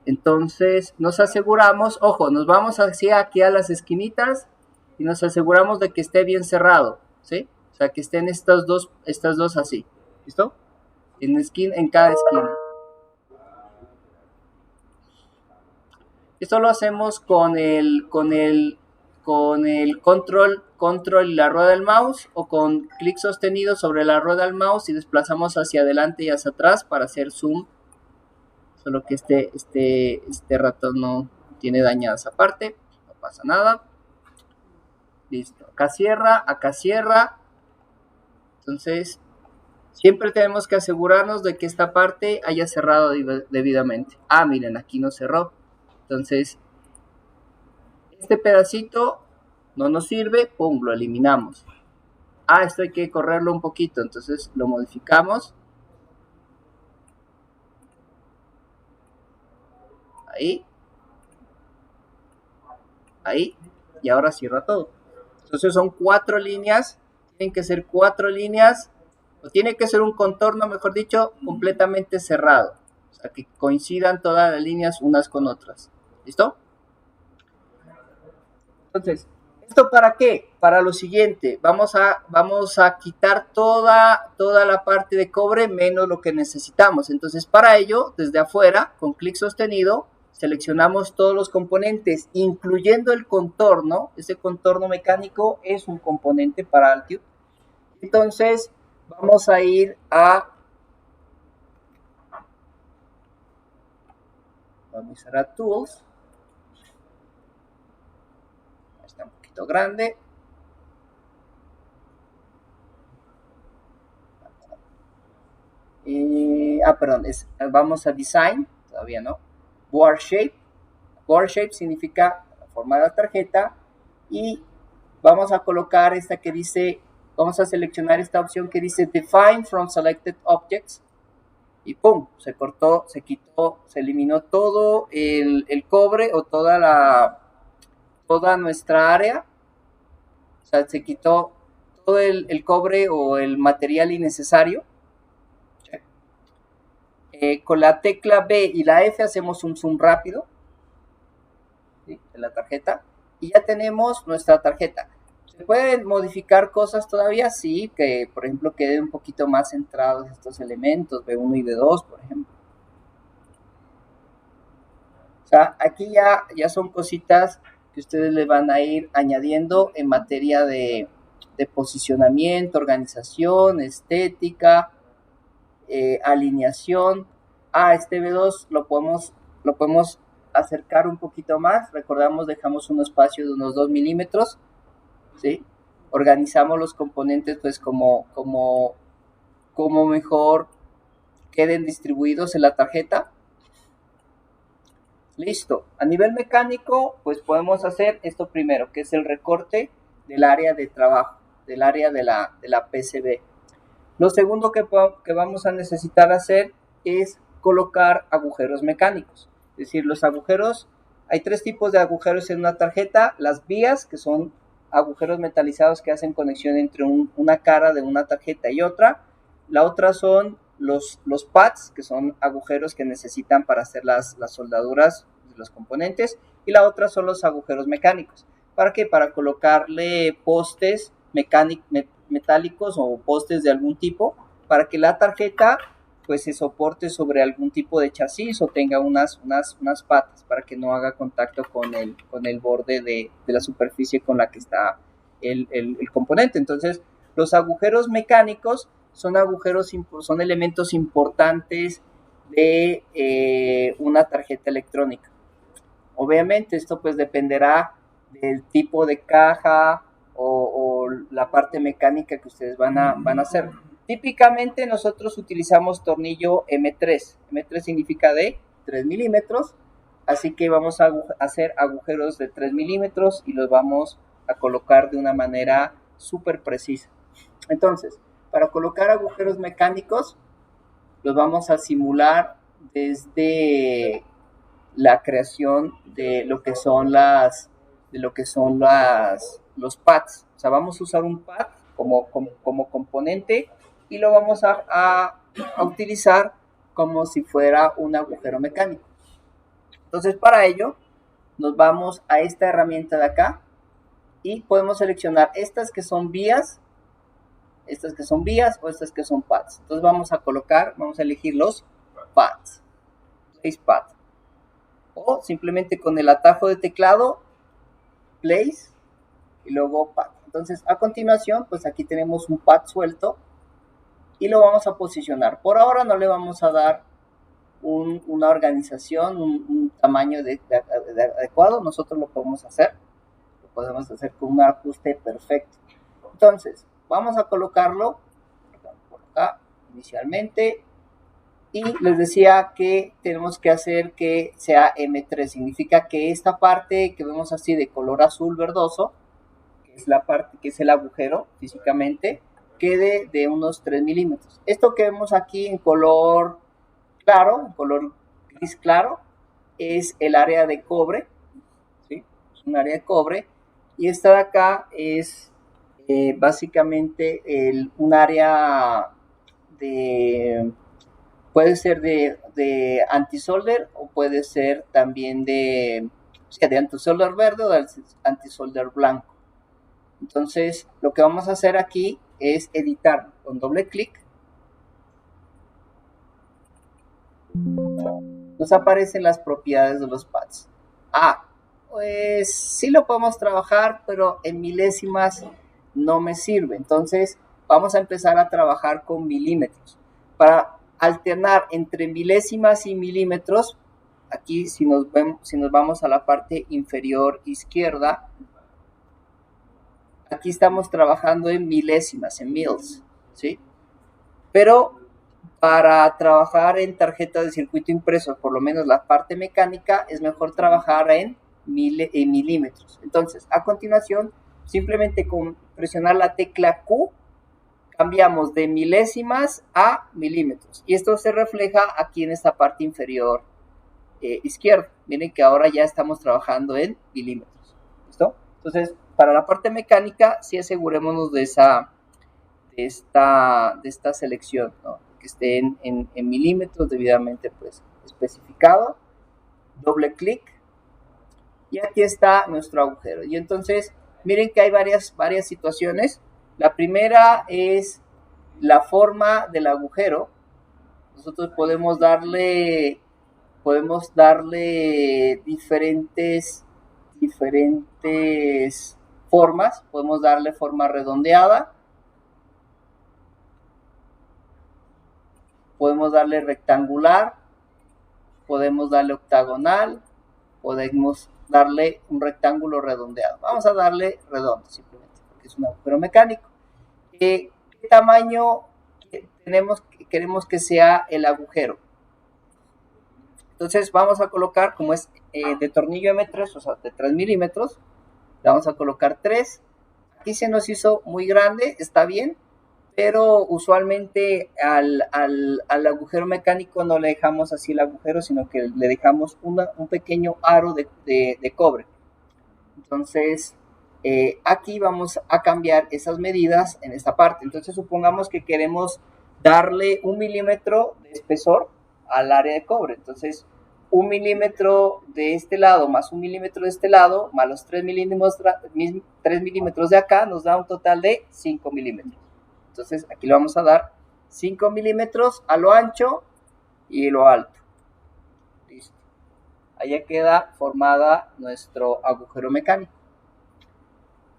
Entonces nos aseguramos, ojo, nos vamos hacia aquí a las esquinitas y nos aseguramos de que esté bien cerrado, ¿sí? O sea, que estén estas dos así. ¿Listo? En cada esquina. Esto lo hacemos con el control y la rueda del mouse, o con clic sostenido sobre la rueda del mouse y desplazamos hacia adelante y hacia atrás para hacer zoom. Solo que este ratón no tiene dañada esa parte, no pasa nada. Listo, acá cierra. Entonces, siempre tenemos que asegurarnos de que esta parte haya cerrado debidamente. Ah, miren, aquí no cerró. Entonces, este pedacito no nos sirve, pum, lo eliminamos. Ah, esto hay que correrlo un poquito, entonces lo modificamos. Ahí, y ahora cierra todo. Entonces son 4 líneas, tienen que ser 4 líneas, o tiene que ser un contorno, mejor dicho, completamente cerrado. O sea, que coincidan todas las líneas unas con otras. ¿Listo? Entonces, ¿esto para qué? Para lo siguiente, vamos a quitar toda la parte de cobre menos lo que necesitamos. Entonces, para ello, desde afuera, con clic sostenido, seleccionamos todos los componentes, incluyendo el contorno. Ese contorno mecánico es un componente para Altium. Entonces, vamos a ir a Tools. Está un poquito grande. Perdón, vamos a Design, todavía no. Board Shape. Board Shape significa la forma de la tarjeta. Y vamos a colocar esta que dice, vamos a seleccionar esta opción que dice Define from Selected Objects. Y pum, se cortó, se quitó, se eliminó todo el cobre o toda nuestra área. O sea, se quitó todo el cobre o el material innecesario. Con la tecla B y la F hacemos un zoom rápido, ¿sí?, de la tarjeta, y ya tenemos nuestra tarjeta. ¿Se pueden modificar cosas todavía? Sí, que por ejemplo queden un poquito más centrados estos elementos, B1 y B2, por ejemplo. O sea, aquí ya son cositas que ustedes le van a ir añadiendo en materia de posicionamiento, organización, estética, alineación. Este B2 lo podemos acercar un poquito más. Recordamos, dejamos un espacio de unos 2 milímetros, ¿sí? Organizamos los componentes pues como mejor queden distribuidos en la tarjeta. Listo. A nivel mecánico, pues podemos hacer esto primero, que es el recorte del área de trabajo, del área de la PCB. Lo segundo que vamos a necesitar hacer es colocar agujeros mecánicos. Es decir, los agujeros, hay 3 tipos de agujeros en una tarjeta. Las vías, que son agujeros metalizados que hacen conexión entre una cara de una tarjeta y otra. La otra son los pads, que son agujeros que necesitan para hacer las soldaduras de los componentes. Y la otra son los agujeros mecánicos. ¿Para qué? Para colocarle postes metálicos o postes de algún tipo, para que la tarjeta pues se soporte sobre algún tipo de chasis o tenga unas patas para que no haga contacto con el borde de la superficie con la que está el componente. Entonces, los agujeros mecánicos son elementos importantes de una tarjeta electrónica. Obviamente esto pues dependerá del tipo de caja o la parte mecánica que ustedes van a hacer. Típicamente nosotros utilizamos tornillo M3. M3 significa de 3 milímetros, así que vamos a hacer agujeros de 3 milímetros y los vamos a colocar de una manera súper precisa. Entonces, para colocar agujeros mecánicos, los vamos a simular desde la creación de lo que son los pads. O sea, vamos a usar un pad como componente y lo vamos a utilizar como si fuera un agujero mecánico. Entonces, para ello, nos vamos a esta herramienta de acá y podemos seleccionar estas que son vías, o estas que son pads. Entonces vamos a elegir los pads, place pad, o simplemente con el atajo de teclado, place y luego pad. Entonces a continuación, pues aquí tenemos un pad suelto y lo vamos a posicionar. Por ahora no le vamos a dar una organización, un tamaño adecuado. Nosotros lo podemos hacer con un ajuste perfecto. Entonces vamos a colocarlo por acá inicialmente y les decía que tenemos que hacer que sea M3. Significa que esta parte que vemos así de color azul verdoso, que es la parte que es el agujero físicamente, quede de unos 3 milímetros. Esto que vemos aquí en color claro, en color gris claro, es el área de cobre, ¿sí? Es un área de cobre, y esta de acá es básicamente un área puede ser de anti-solder o puede ser también de anti-solder verde o de anti-solder blanco. Entonces, lo que vamos a hacer aquí es editar con doble clic. Nos aparecen las propiedades de los pads. Pues sí lo podemos trabajar, pero en milésimas no me sirve. Entonces, vamos a empezar a trabajar con milímetros. Para alternar entre milésimas y milímetros, aquí si nos vamos a la parte inferior izquierda, aquí estamos trabajando en milésimas, en mils, ¿sí? Pero para trabajar en tarjetas de circuito impreso, por lo menos la parte mecánica, es mejor trabajar en milímetros. Entonces, a continuación, simplemente con presionar la tecla Q, cambiamos de milésimas a milímetros. Y esto se refleja aquí en esta parte inferior izquierda. Miren que ahora ya estamos trabajando en milímetros. ¿Listo? Entonces, para la parte mecánica, sí asegurémonos de esta selección, ¿no? Que esté en milímetros debidamente pues especificado. Doble clic. Y aquí está nuestro agujero. Y entonces, miren que hay varias situaciones. La primera es la forma del agujero. Nosotros podemos darle diferentes formas. Podemos darle forma redondeada. Podemos darle rectangular. Podemos darle octagonal. Podemos darle un rectángulo redondeado. Vamos a darle redondo simplemente, porque es un agujero mecánico. ¿Qué tamaño queremos que sea el agujero? Entonces vamos a colocar, como es de tornillo M3, o sea, de 3 milímetros, le vamos a colocar 3. Aquí se nos hizo muy grande, está bien, pero usualmente al agujero mecánico no le dejamos así el agujero, sino que le dejamos un pequeño aro de cobre. Entonces, aquí vamos a cambiar esas medidas en esta parte. Entonces, supongamos que queremos darle 1 milímetro de espesor al área de cobre. Entonces, 1 milímetro de este lado más 1 milímetro de este lado, más los 3 milímetros de acá, nos da un total de 5 milímetros. Entonces, aquí le vamos a dar 5 milímetros a lo ancho y lo alto. Listo. Allá queda formada nuestro agujero mecánico.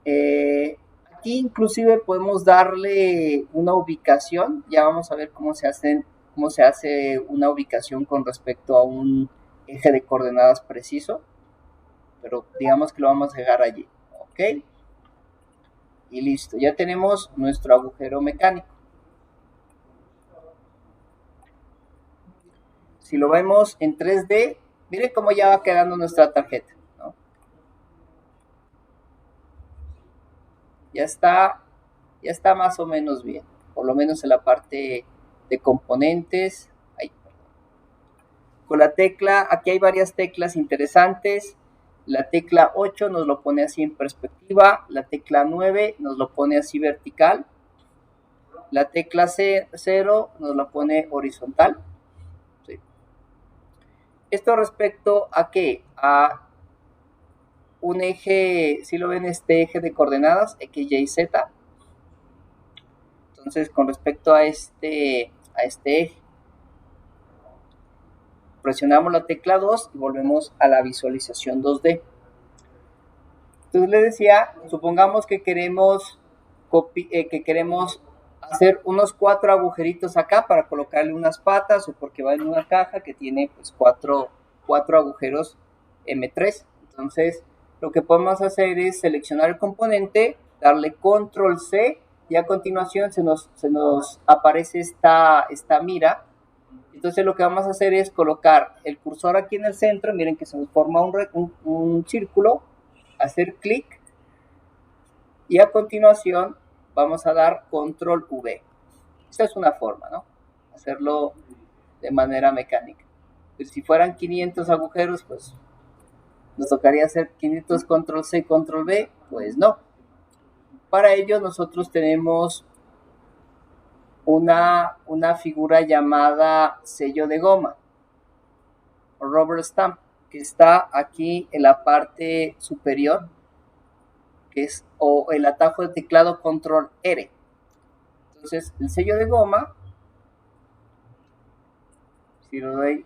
Aquí inclusive podemos darle una ubicación. Ya vamos a ver cómo se hace una ubicación con respecto a un eje de coordenadas preciso. Pero digamos que lo vamos a dejar allí. ¿Ok? Y listo. Ya tenemos nuestro agujero mecánico. Si lo vemos en 3D, miren cómo ya va quedando nuestra tarjeta, ¿no? Ya está más o menos bien, por lo menos en la parte de componentes. Ahí. Con la tecla, aquí hay varias teclas interesantes. La tecla 8 nos lo pone así en perspectiva, la tecla 9 nos lo pone así vertical, la tecla 0 nos lo pone horizontal. ¿Sí? Esto respecto a qué? A un eje, si lo ven, este eje de coordenadas, X, Y, Z. Entonces, con respecto a este eje, presionamos la tecla 2 y volvemos a la visualización 2D. Entonces, les decía, supongamos que queremos hacer unos 4 agujeritos acá para colocarle unas patas, o porque va en una caja que tiene pues 4 agujeros M3. Entonces, lo que podemos hacer es seleccionar el componente, darle control C, y a continuación se nos aparece esta mira. Entonces lo que vamos a hacer es colocar el cursor aquí en el centro. Miren que se nos forma un círculo, hacer clic, y a continuación vamos a dar control V. Esta es una forma, ¿no? Hacerlo de manera mecánica. Pues si fueran 500 agujeros, pues nos tocaría hacer 500 control C, control V, pues no. Para ello nosotros tenemos una figura llamada sello de goma, o rubber stamp, que está aquí en la parte superior, que es o el atajo de teclado control R. Entonces el sello de goma, si le doy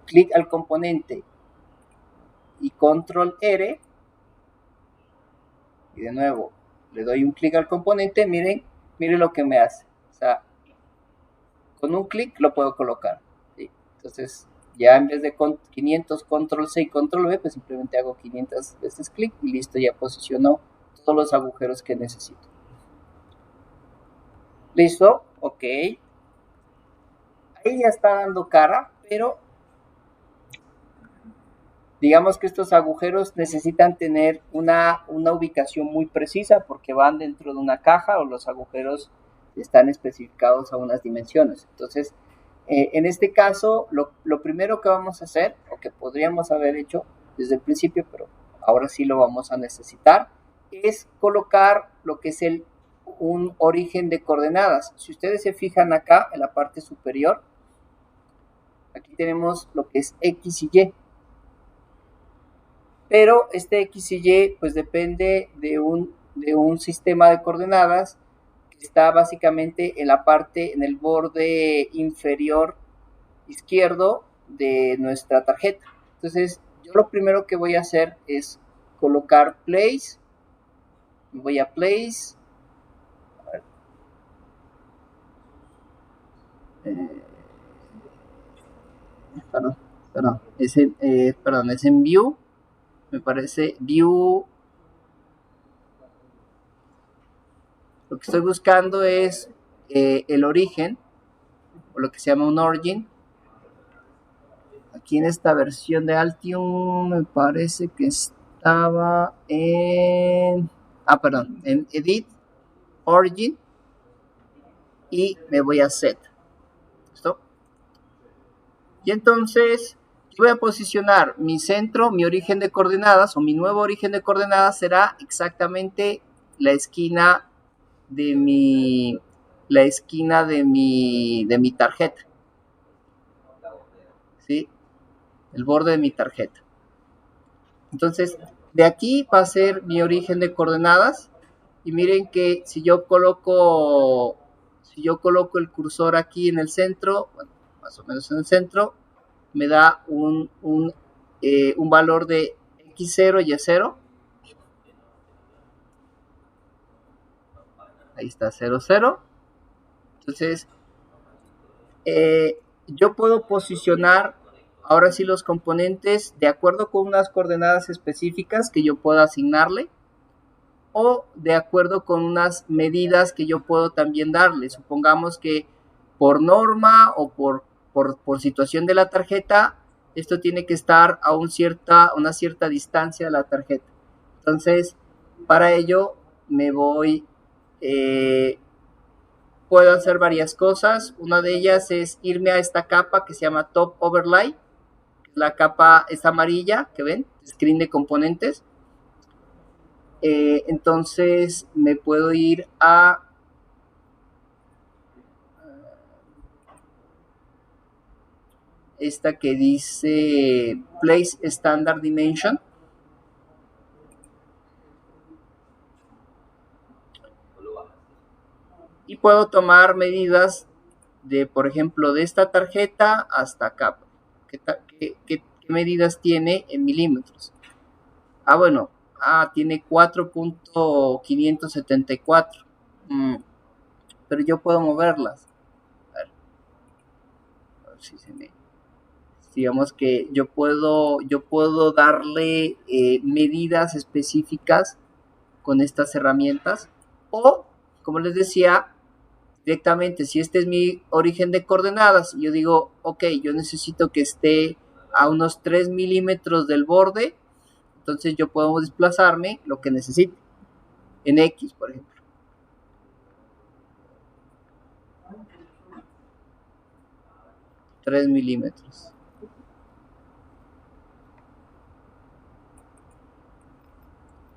clic al componente y control R, y de nuevo le doy un clic al componente, miren lo que me hace. O sea, con un clic lo puedo colocar, ¿sí? Entonces ya en vez de 500 control C y control V, pues simplemente hago 500 veces clic y listo, ya posicionó todos los agujeros que necesito. Listo, ok. Ahí ya está dando cara, pero digamos que estos agujeros necesitan tener una ubicación muy precisa, porque van dentro de una caja, o los agujeros están especificados a unas dimensiones. Entonces, en este caso, lo primero que vamos a hacer, o que podríamos haber hecho desde el principio, pero ahora sí lo vamos a necesitar, es colocar lo que es un origen de coordenadas. Si ustedes se fijan acá en la parte superior, aquí tenemos lo que es X y Y. Pero este X y Y pues depende de un sistema de coordenadas que está básicamente en el borde inferior izquierdo de nuestra tarjeta. Entonces, yo lo primero que voy a hacer es colocar place. Voy a place. A ver. Perdón, es en view. Me parece view. Lo que estoy buscando es el origen, o lo que se llama un origin. Aquí en esta versión de Altium me parece que estaba en Edit, Origin, y me voy a Set. ¿Listo? Y entonces voy a posicionar mi centro, mi origen de coordenadas, o mi nuevo origen de coordenadas será exactamente la esquina de mi tarjeta, ¿sí? El borde de mi tarjeta. Entonces, de aquí va a ser mi origen de coordenadas. Y miren que si yo coloco Si yo coloco el cursor aquí en el centro, bueno, más o menos en el centro, me da un valor de x0 y y0. Ahí está 0, 0. Entonces, yo puedo posicionar ahora sí los componentes de acuerdo con unas coordenadas específicas que yo puedo asignarle o de acuerdo con unas medidas que yo puedo también darle. Supongamos que por norma o por situación de la tarjeta, esto tiene que estar a una cierta distancia de la tarjeta. Entonces, para ello me voy, puedo hacer varias cosas. Una de ellas es irme a esta capa que se llama Top Overlay. La capa es amarilla, que ven, screen de componentes. Entonces me puedo ir a esta que dice Place Standard Dimension. Y puedo tomar medidas de, por ejemplo, de esta tarjeta hasta acá. ¿Qué medidas tiene en milímetros? Bueno, tiene 4.574. Pero yo puedo moverlas. A ver si se me... Digamos que yo puedo darle medidas específicas con estas herramientas. O, como les decía, directamente, si este es mi origen de coordenadas, yo digo, ok, yo necesito que esté a unos 3 milímetros del borde, entonces yo puedo desplazarme lo que necesite, en X, por ejemplo. $3 milímetros.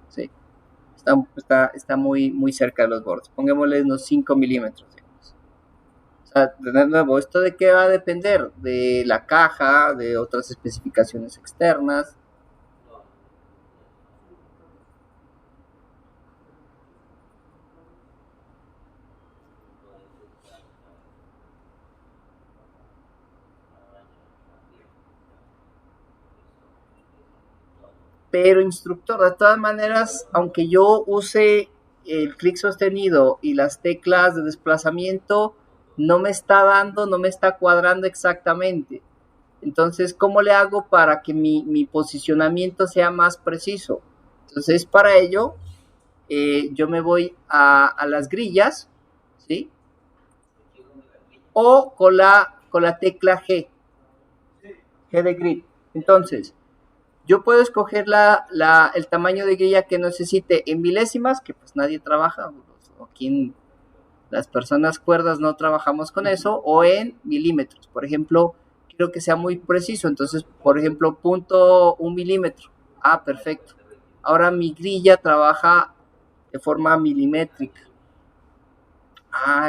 Sí, está muy cerca de los bordes. Pongámosle unos 5 milímetros. O sea, de nuevo, ¿esto de qué va a depender? De la caja, de otras especificaciones externas. Pero instructor, de todas maneras, aunque yo use el clic sostenido y las teclas de desplazamiento, no me está cuadrando exactamente. Entonces, ¿cómo le hago para que mi posicionamiento sea más preciso? Entonces, para ello, yo me voy a las grillas, ¿sí? O con la tecla G de grid. Entonces, yo puedo escoger el tamaño de grilla que necesite en milésimas, que pues nadie trabaja, aquí en las personas cuerdas no trabajamos con eso, o en milímetros. Por ejemplo, quiero que sea muy preciso, entonces, por ejemplo, 0.1 milímetro. Perfecto. Ahora mi grilla trabaja de forma milimétrica.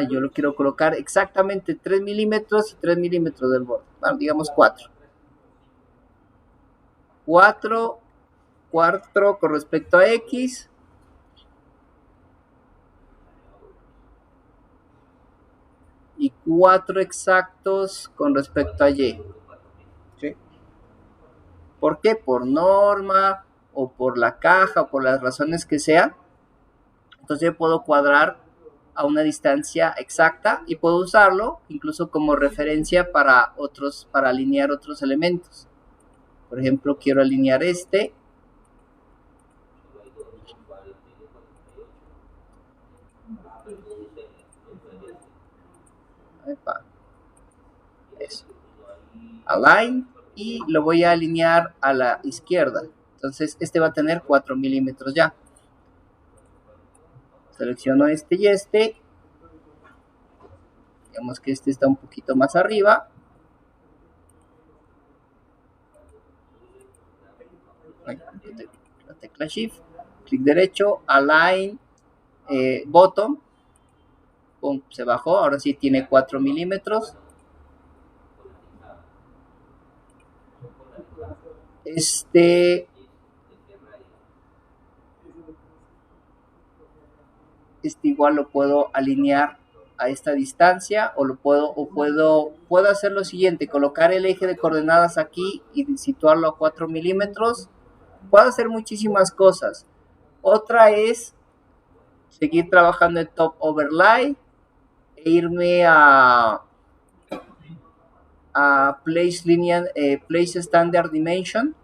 Yo lo quiero colocar exactamente 3 milímetros y 3 milímetros del borde. Bueno, digamos 4. 4 con respecto a X. Y 4 exactos con respecto a Y. ¿Sí? ¿Por qué? Por norma o por la caja o por las razones que sean. Entonces yo puedo cuadrar a una distancia exacta y puedo usarlo incluso como referencia para alinear otros elementos. Por ejemplo, quiero alinear este. Eso. Align, y lo voy a alinear a la izquierda. Entonces este va a tener 4 milímetros ya. Selecciono este y este. Digamos que este está un poquito más arriba. La tecla Shift, clic derecho, Align, Bottom. Pum, se bajó, ahora sí tiene 4 milímetros. Este igual lo puedo alinear a esta distancia, o puedo hacer lo siguiente: colocar el eje de coordenadas aquí y situarlo a 4 milímetros. Puedo hacer muchísimas cosas. Otra es seguir trabajando en top overlay e irme a place standard dimension.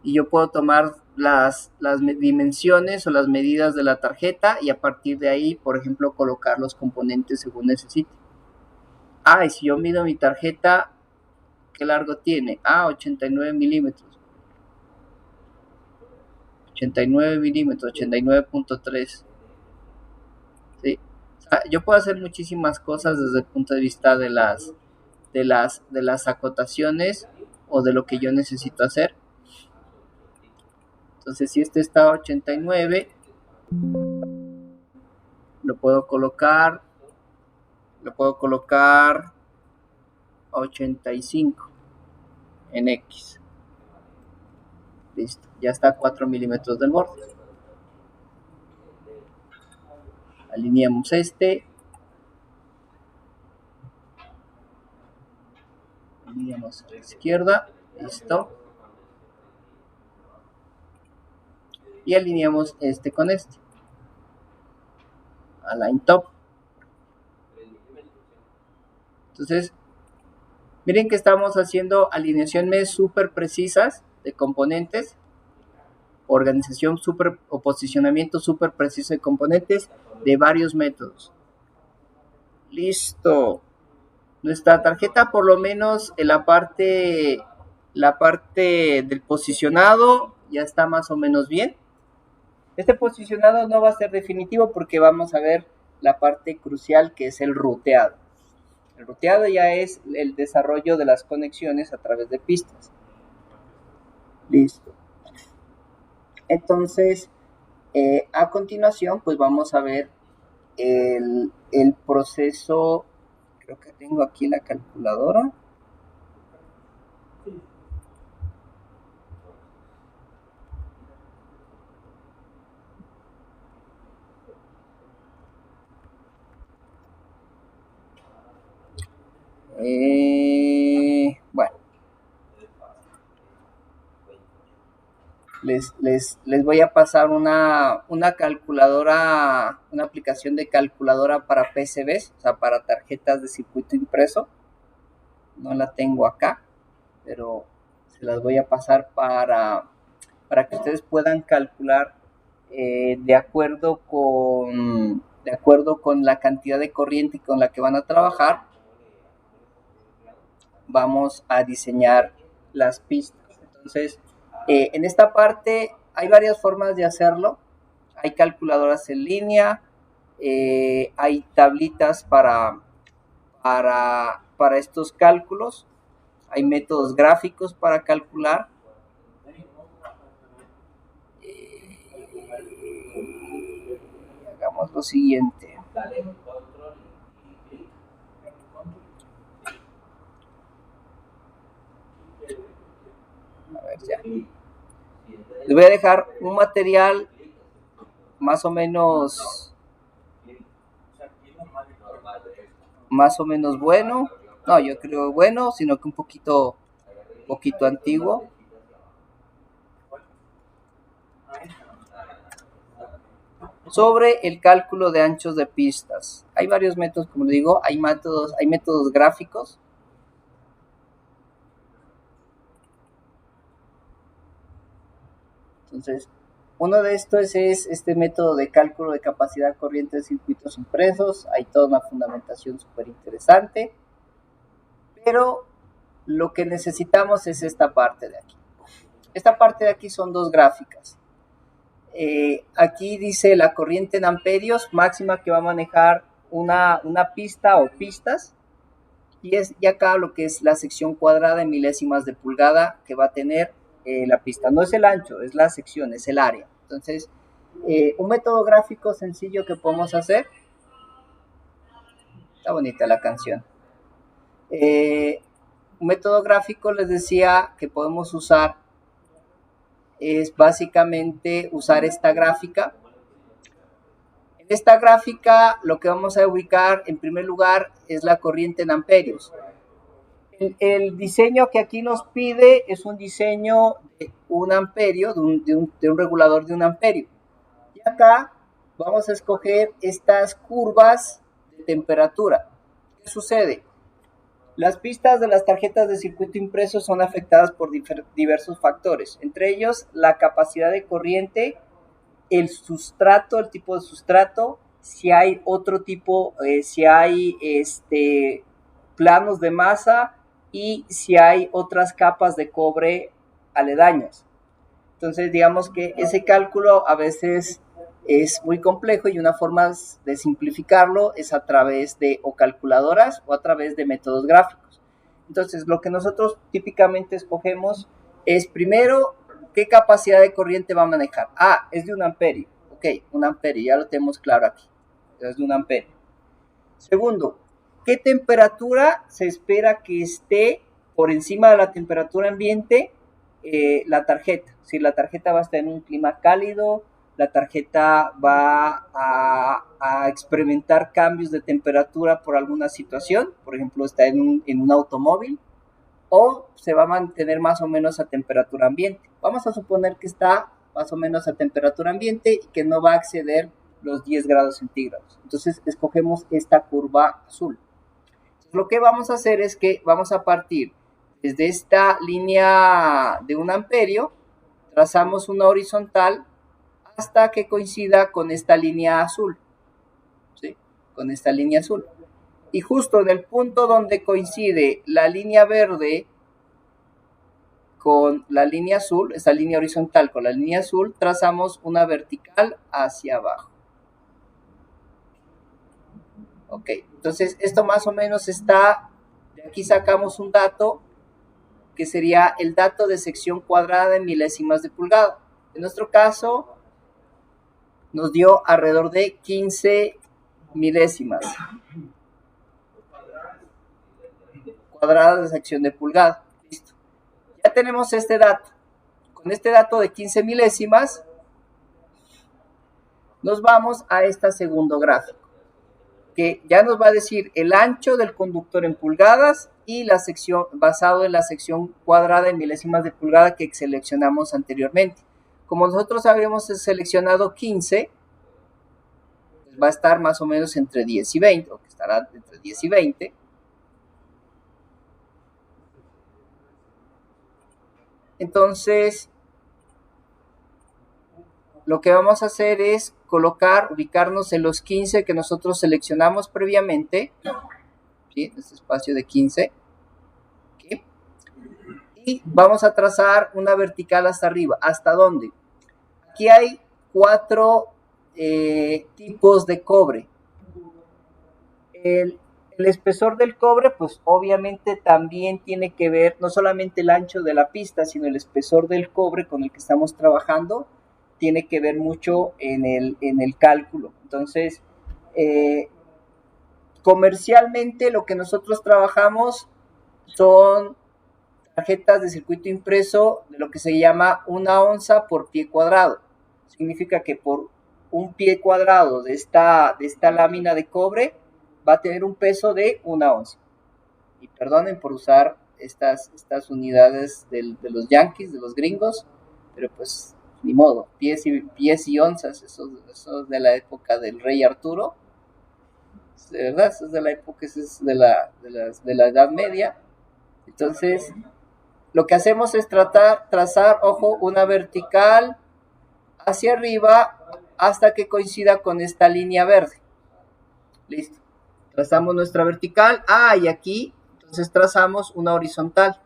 Y yo puedo tomar las dimensiones o las medidas de la tarjeta y a partir de ahí, por ejemplo, colocar los componentes según necesite. Y si yo mido mi tarjeta, ¿qué largo tiene? 89 milímetros. 89 milímetros, 89.3. ¿Sí? O sea, yo puedo hacer muchísimas cosas desde el punto de vista de las acotaciones o de lo que yo necesito hacer. Entonces, si este está a 89, lo puedo colocar a 85 en X. Listo, ya está a 4 milímetros del borde. Alineamos alineamos a la izquierda, listo, y alineamos este con este, align top. Entonces, miren que estamos haciendo alineaciones súper precisas de componentes, organización o posicionamiento súper preciso de componentes de varios métodos. Listo. Nuestra tarjeta, por lo menos en la parte del posicionado, ya está más o menos bien. Este posicionado no va a ser definitivo porque vamos a ver la parte crucial, que es el ruteado. El ruteado ya es el desarrollo de las conexiones a través de pistas. Listo. Entonces, a continuación, pues vamos a ver el proceso. Creo que tengo aquí la calculadora. Bueno, les voy a pasar una calculadora, una aplicación de calculadora para PCBs, o sea, para tarjetas de circuito impreso. No la tengo acá, pero se las voy a pasar para que ustedes puedan calcular de acuerdo con la cantidad de corriente con la que van a trabajar. Vamos a diseñar las pistas. Entonces, en esta parte hay varias formas de hacerlo. Hay calculadoras en línea, hay tablitas para estos cálculos, hay métodos gráficos para calcular. Hagamos lo siguiente. A ver, ya. Les voy a dejar un material más o menos bueno. No, yo creo bueno, sino que un poquito antiguo. Sobre el cálculo de anchos de pistas. Hay varios métodos, como digo, hay métodos gráficos. Entonces, uno de estos es este método de cálculo de capacidad corriente de circuitos impresos. Hay toda una fundamentación súper interesante. Pero lo que necesitamos es esta parte de aquí. Esta parte de aquí son dos gráficas. Aquí dice la corriente en amperios máxima que va a manejar una pista o pistas, y acá lo que es la sección cuadrada en milésimas de pulgada que va a tener la pista. No es el ancho, es la sección, es el área. Entonces, un método gráfico sencillo que podemos hacer. Está bonita la canción. Un método gráfico, les decía, que podemos usar es básicamente usar esta gráfica. En esta gráfica lo que vamos a ubicar en primer lugar es la corriente en amperios. El diseño que aquí nos pide es un diseño de 1 amperio, de un regulador de 1 amperio. Y acá vamos a escoger estas curvas de temperatura. ¿Qué sucede? Las pistas de las tarjetas de circuito impreso son afectadas por diversos factores, entre ellos la capacidad de corriente, el sustrato, el tipo de sustrato, si hay otro tipo, si hay planos de masa y si hay otras capas de cobre aledañas. Entonces, digamos que ese cálculo a veces es muy complejo y una forma de simplificarlo es a través de o calculadoras o a través de métodos gráficos. Entonces, lo que nosotros típicamente escogemos es primero qué capacidad de corriente va a manejar. Ah, es de 1 amperio. Ok, 1 amperio, ya lo tenemos claro aquí. Es de 1 amperio. Segundo, ¿qué temperatura se espera que esté por encima de la temperatura ambiente la tarjeta? Si la tarjeta va a estar en un clima cálido, la tarjeta va a experimentar cambios de temperatura por alguna situación, por ejemplo, está en un automóvil, o se va a mantener más o menos a temperatura ambiente. Vamos a suponer que está más o menos a temperatura ambiente y que no va a exceder los 10 grados centígrados. Entonces escogemos esta curva azul. Lo que vamos a hacer es que vamos a partir desde esta línea de 1 amperio, trazamos una horizontal hasta que coincida con esta línea azul, ¿sí? Con esta línea azul. Y justo en el punto donde coincide la línea verde con la línea azul, esta línea horizontal con la línea azul, trazamos una vertical hacia abajo. Ok, entonces esto más o menos está, de aquí sacamos un dato que sería el dato de sección cuadrada en milésimas de pulgada. En nuestro caso nos dio alrededor de 15 milésimas cuadradas de sección de pulgada. Listo. Ya tenemos este dato. Con este dato de 15 milésimas nos vamos a este segundo gráfico, que ya nos va a decir el ancho del conductor en pulgadas y la sección, basado en la sección cuadrada en milésimas de pulgada que seleccionamos anteriormente. Como nosotros habíamos seleccionado 15, pues va a estar más o menos entre 10 y 20, o que estará entre 10 y 20. Entonces, lo que vamos a hacer es ubicarnos en los 15 que nosotros seleccionamos previamente, ¿sí? Este espacio de 15, ¿sí? Y vamos a trazar una vertical hasta arriba. ¿Hasta dónde? Aquí hay 4 tipos de cobre. El espesor del cobre, pues obviamente también tiene que ver no solamente el ancho de la pista, sino el espesor del cobre con el que estamos trabajando, tiene que ver mucho en el cálculo. Entonces, comercialmente lo que nosotros trabajamos son tarjetas de circuito impreso de lo que se llama 1 onza por pie cuadrado. Significa que por un pie cuadrado de esta lámina de cobre va a tener un peso de 1 onza. Y perdonen por usar estas unidades de los yanquis, de los gringos, pero pues ni modo, pies y onzas, eso es de la época del rey Arturo, de verdad, eso es de la época, eso es de la Edad Media. Entonces, lo que hacemos es trazar, ojo, una vertical hacia arriba hasta que coincida con esta línea verde. Listo. Trazamos nuestra vertical. Y aquí, entonces trazamos una horizontal.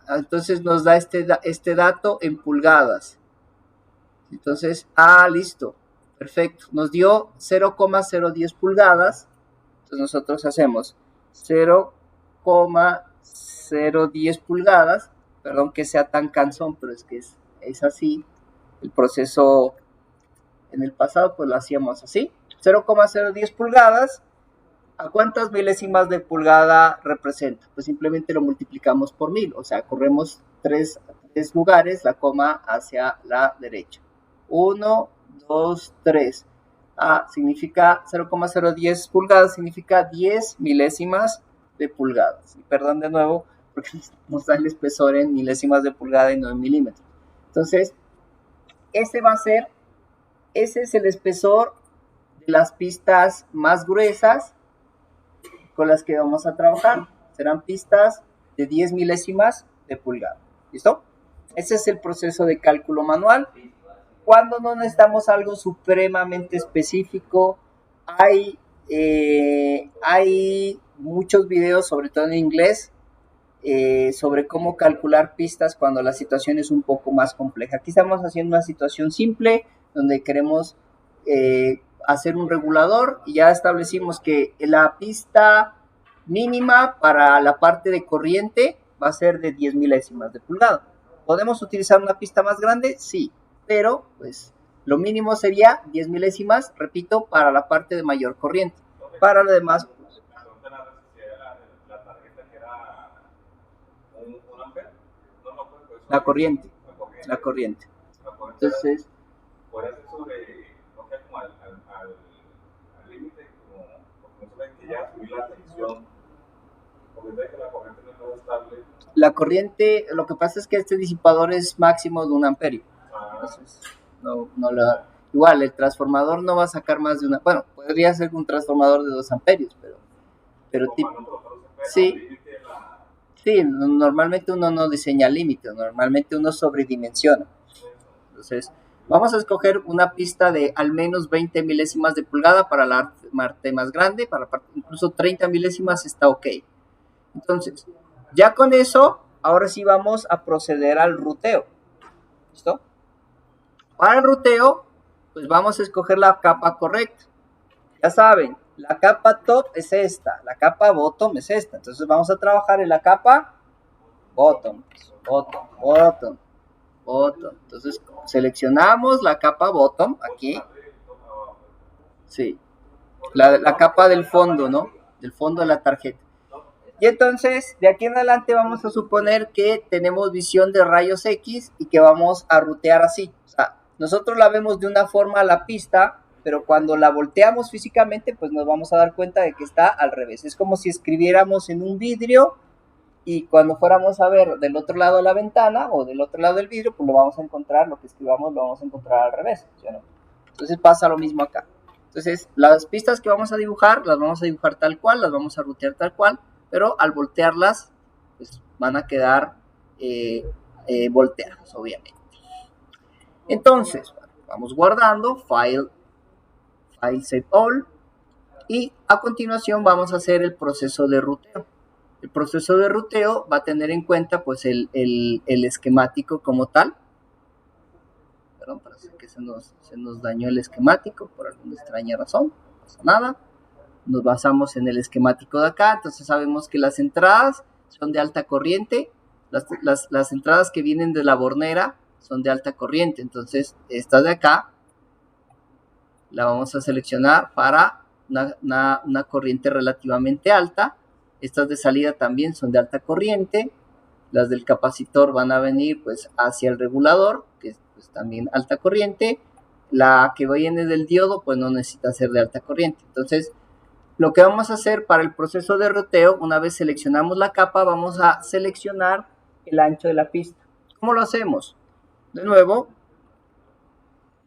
Entonces nos da este dato en pulgadas. Entonces, listo. Perfecto. Nos dio 0,010 pulgadas. Entonces nosotros hacemos 0,010 pulgadas. Perdón que sea tan cansón, pero es que es así. El proceso en el pasado pues lo hacíamos así. 0,010 pulgadas. ¿A cuántas milésimas de pulgada representa? Pues simplemente lo multiplicamos por 1000, o sea, corremos tres lugares, la coma hacia la derecha. 1, 2, 3. Significa 0,010 pulgadas, significa 10 milésimas de pulgadas. Y perdón de nuevo, porque nos da el espesor en milésimas de pulgada y no en milímetros. Entonces, ese es el espesor de las pistas más gruesas con las que vamos a trabajar. Serán pistas de 10 milésimas de pulgada. ¿Listo? Ese es el proceso de cálculo manual. Cuando no necesitamos algo supremamente específico, hay muchos videos, sobre todo en inglés, sobre cómo calcular pistas cuando la situación es un poco más compleja. Aquí estamos haciendo una situación simple donde queremos hacer un regulador y ya establecimos que la pista mínima para la parte de corriente va a ser de 10 milésimas de pulgada. ¿Podemos utilizar una pista más grande? Sí, pero pues lo mínimo sería 10 milésimas, repito, para la parte de mayor corriente. Para lo demás, pues, la corriente. Entonces, puede ser sobre, no sé, como al límite, como se ve que ya subir la tensión, porque ve que la corriente no es estable. La corriente, lo que pasa es que este disipador es máximo de 1 amperio. Entonces, igual, el transformador no va a sacar más de una, bueno, podría ser un transformador de 2 amperios, pero sí, sí, normalmente uno no diseña límites, normalmente uno sobredimensiona. Entonces, vamos a escoger una pista de al menos 20 milésimas de pulgada para la parte más grande, incluso 30 milésimas está ok. Entonces, ya con eso, ahora sí vamos a proceder al ruteo. ¿Listo? Para el ruteo, pues vamos a escoger la capa correcta. Ya saben, la capa top es esta, la capa bottom es esta. Entonces vamos a trabajar en la capa bottom. Entonces seleccionamos la capa bottom aquí. Sí, la capa del fondo, ¿no? Del fondo de la tarjeta. Y entonces, de aquí en adelante vamos a suponer que tenemos visión de rayos X y que vamos a rutear así. O sea, nosotros la vemos de una forma a la pista, pero cuando la volteamos físicamente, pues nos vamos a dar cuenta de que está al revés. Es como si escribiéramos en un vidrio y cuando fuéramos a ver del otro lado de la ventana o del otro lado del vidrio, pues lo vamos a encontrar, lo que escribamos lo vamos a encontrar al revés, ¿sí o no? Entonces pasa lo mismo acá. Entonces, las pistas que vamos a dibujar, las vamos a dibujar tal cual, las vamos a rutear tal cual, pero al voltearlas, pues van a quedar volteadas, obviamente. Entonces, vamos guardando, file save all, y a continuación vamos a hacer el proceso de ruteo. El proceso de ruteo va a tener en cuenta pues el esquemático como tal. Perdón, parece que se nos dañó el esquemático por alguna extraña razón, no pasa nada. Nos basamos en el esquemático de acá, entonces sabemos que las entradas son de alta corriente, las entradas que vienen de la bornera son de alta corriente, entonces esta de acá la vamos a seleccionar para una corriente relativamente alta. Estas de salida también son de alta corriente. Las del capacitor van a venir pues hacia el regulador, que es pues, también alta corriente. La que viene del diodo pues no necesita ser de alta corriente. Entonces, lo que vamos a hacer para el proceso de ruteo, una vez seleccionamos la capa, vamos a seleccionar el ancho de la pista. ¿Cómo lo hacemos? De nuevo,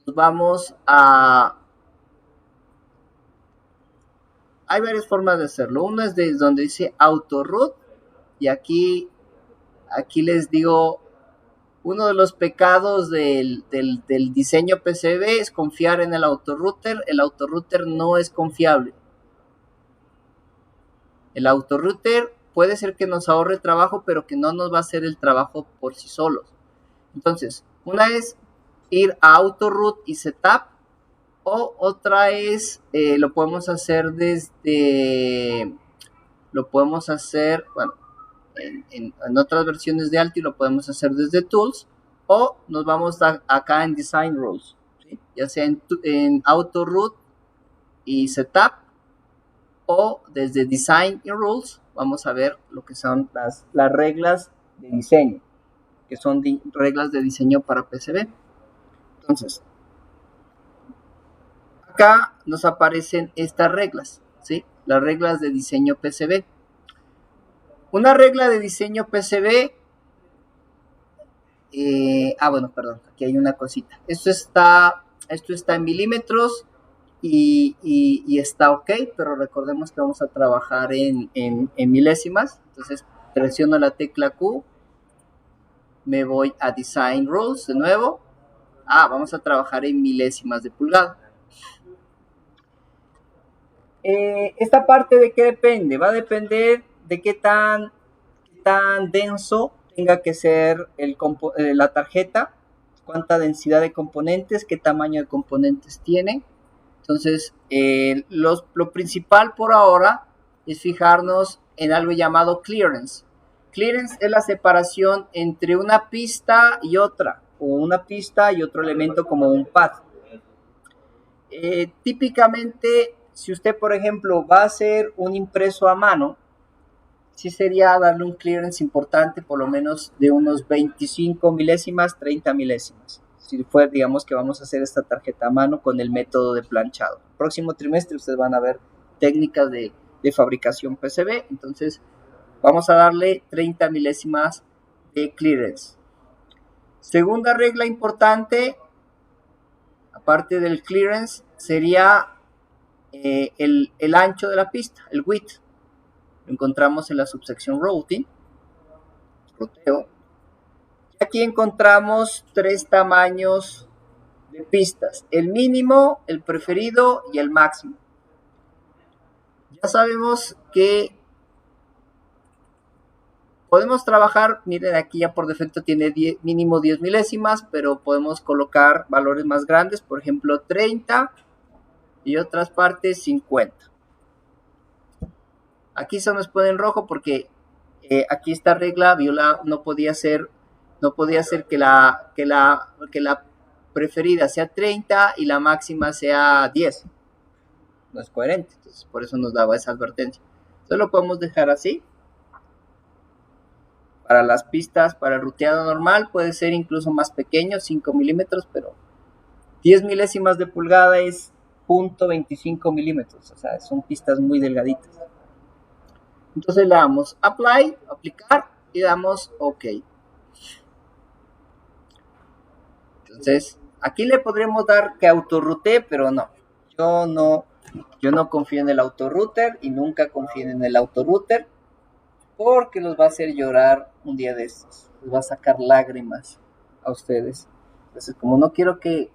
vamos a... Hay varias formas de hacerlo. Una es de donde dice AutoRoute. Y aquí les digo, uno de los pecados del diseño PCB es confiar en el autorouter. El autorouter no es confiable. El autorouter puede ser que nos ahorre trabajo, pero que no nos va a hacer el trabajo por sí solos. Entonces, una es ir a AutoRoute y Setup, o otra es, lo podemos hacer bueno, en otras versiones de Alti lo podemos hacer desde Tools, o nos vamos acá en Design Rules, ¿sí? Ya sea en AutoRoute y Setup, o desde Design y Rules vamos a ver lo que son las reglas de diseño, que son reglas de diseño para PCB. Entonces, acá nos aparecen estas reglas, ¿sí? Las reglas de diseño PCB. Una regla de diseño PCB, bueno, perdón, aquí hay una cosita. Esto está en milímetros y está ok, pero recordemos que vamos a trabajar en milésimas. Entonces, presiono la tecla Q, me voy a Design Rules de nuevo. Vamos a trabajar en milésimas de pulgada. Esta parte de qué depende, va a depender de qué tan denso tenga que ser la tarjeta, cuánta densidad de componentes, qué tamaño de componentes tiene. Entonces, lo principal por ahora es fijarnos en algo llamado clearance. Clearance es la separación entre una pista y otra, o una pista y otro elemento como un pad. Típicamente, si usted, por ejemplo, va a hacer un impreso a mano, sí sería darle un clearance importante, por lo menos de unos 25 milésimas, 30 milésimas. Si fue, digamos que vamos a hacer esta tarjeta a mano con el método de planchado. Próximo trimestre ustedes van a ver técnicas de fabricación PCB, entonces vamos a darle 30 milésimas de clearance. Segunda regla importante, aparte del clearance, sería el ancho de la pista, el width. Lo encontramos en la subsección routing, ruteo. Aquí encontramos 3 tamaños de pistas, el mínimo, el preferido y el máximo. Ya sabemos que podemos trabajar, miren, aquí ya por defecto tiene mínimo 10 milésimas, pero podemos colocar valores más grandes, por ejemplo 30 y otras partes 50. Aquí se nos pone en rojo porque aquí esta regla no podía ser que la preferida sea 30 y la máxima sea 10. No es coherente, entonces por eso nos daba esa advertencia. Entonces lo podemos dejar así. Para las pistas, para el ruteado normal, puede ser incluso más pequeño, 5 milímetros, pero 10 milésimas de pulgada es 0.25 milímetros, o sea, son pistas muy delgaditas. Entonces le damos Apply, aplicar, y damos OK. Entonces, aquí le podríamos dar que autorrutee, pero no. Yo no confío en el autorouter y nunca confío en el autorouter porque los va a hacer llorar un día de estos. Les va a sacar lágrimas a ustedes. Entonces, como no quiero que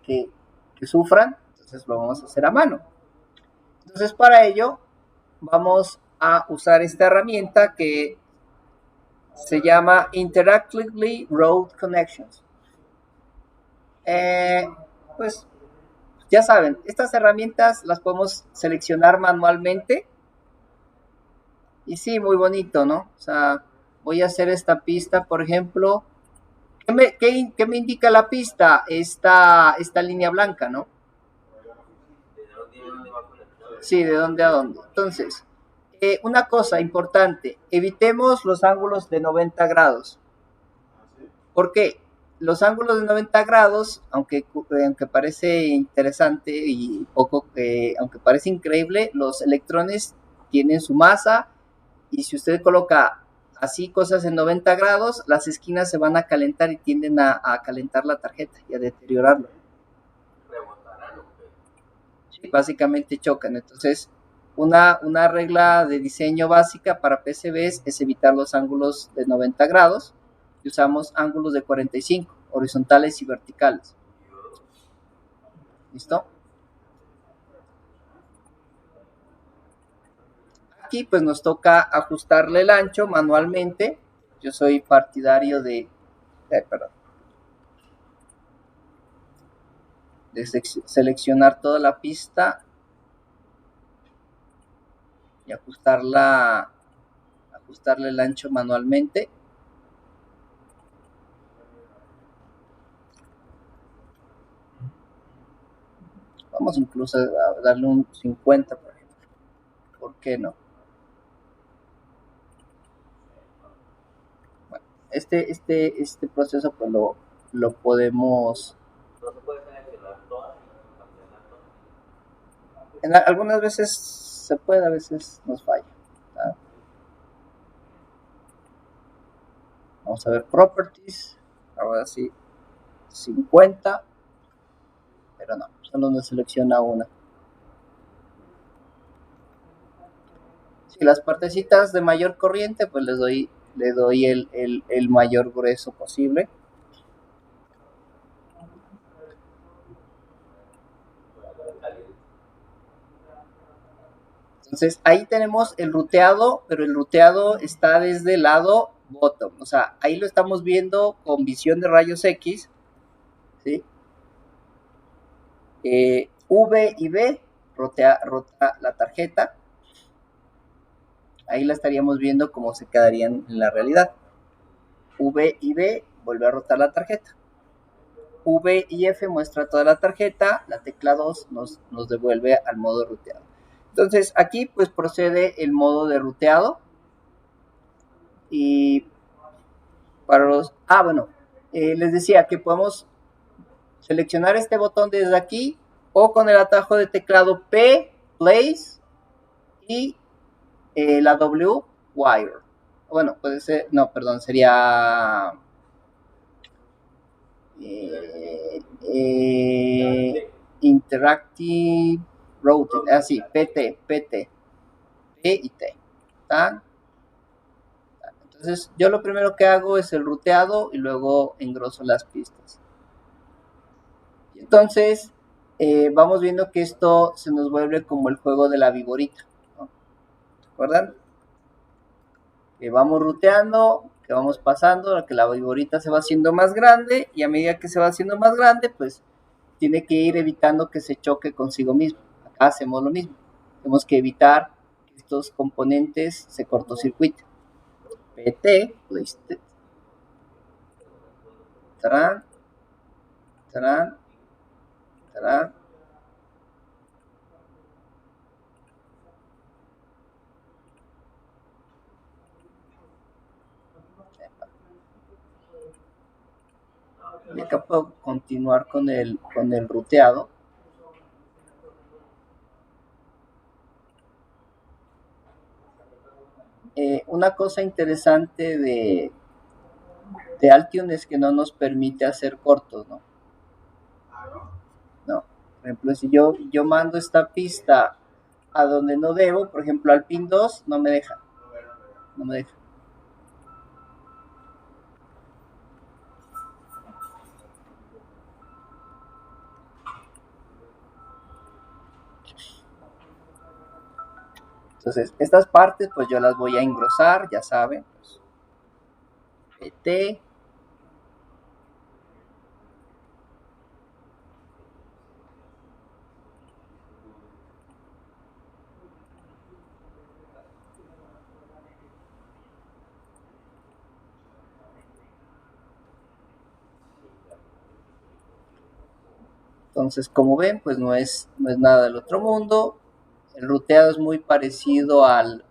sufran, entonces lo vamos a hacer a mano. Entonces, para ello, vamos a usar esta herramienta que se llama Interactively Road Connections. Pues ya saben, estas herramientas las podemos seleccionar manualmente. Y sí, muy bonito, ¿no? O sea, voy a hacer esta pista, por ejemplo. ¿Qué me indica la pista? Esta línea blanca, ¿no? Sí, ¿de dónde a dónde? Entonces, una cosa importante, evitemos los ángulos de 90 grados. ¿Por qué? Los ángulos de 90 grados, aunque parece interesante y aunque parece increíble, los electrones tienen su masa y si usted coloca así cosas en 90 grados, las esquinas se van a calentar y tienden a calentar la tarjeta y a deteriorarla. Sí, básicamente chocan. Entonces, una regla de diseño básica para PCBs es evitar los ángulos de 90 grados y usamos ángulos de 45, horizontales y verticales. ¿Listo? Aquí pues nos toca ajustarle el ancho manualmente. Yo soy partidario de seleccionar toda la pista y ajustarle el ancho manualmente. Vamos incluso a darle un 50, por ejemplo, qué no? Bueno, este proceso pues lo podemos... No se puede seleccionar todas y cambiarlas todas. Algunas veces se puede, a veces nos falla. ¿Tá? Vamos a ver properties. Ahora sí, 50. Pero no, solo nos selecciona una. Si las partecitas de mayor corriente, pues le doy el mayor grueso posible. Entonces ahí tenemos el ruteado, pero el ruteado está desde el lado bottom. O sea, ahí lo estamos viendo con visión de rayos X. ¿Sí? V y B rota la tarjeta. Ahí la estaríamos viendo cómo se quedarían en la realidad. V y B vuelve a rotar la tarjeta. V y F muestra toda la tarjeta, la tecla 2 nos devuelve al modo ruteado. Entonces aquí pues procede el modo de ruteado y para los... bueno, les decía que podemos seleccionar este botón desde aquí o con el atajo de teclado P, Place y la W, Wire. Bueno, puede ser, no, perdón, sería... Interactive Routing, así, PT, P y T. ¿Tá? Entonces, yo lo primero que hago es el ruteado y luego engroso las pistas. Entonces, vamos viendo que esto se nos vuelve como el juego de la viborita, ¿no? ¿Se acuerdan? Que vamos ruteando, que vamos pasando, que la viborita se va haciendo más grande y a medida que se va haciendo más grande, pues tiene que ir evitando que se choque consigo mismo. Acá hacemos lo mismo. Tenemos que evitar que estos componentes se cortocircuiten. PT, listed. Tarán, tarán, tarán. Y acá puedo continuar con el ruteado. Una cosa interesante de Altium es que no nos permite hacer cortos, ¿no? No. Por ejemplo, si yo mando esta pista a donde no debo, por ejemplo al pin 2, no me deja. No me deja. Entonces, estas partes pues yo las voy a engrosar, ya saben. Pues, PT. Entonces, como ven, pues no es nada del otro mundo. El ruteado es muy parecido al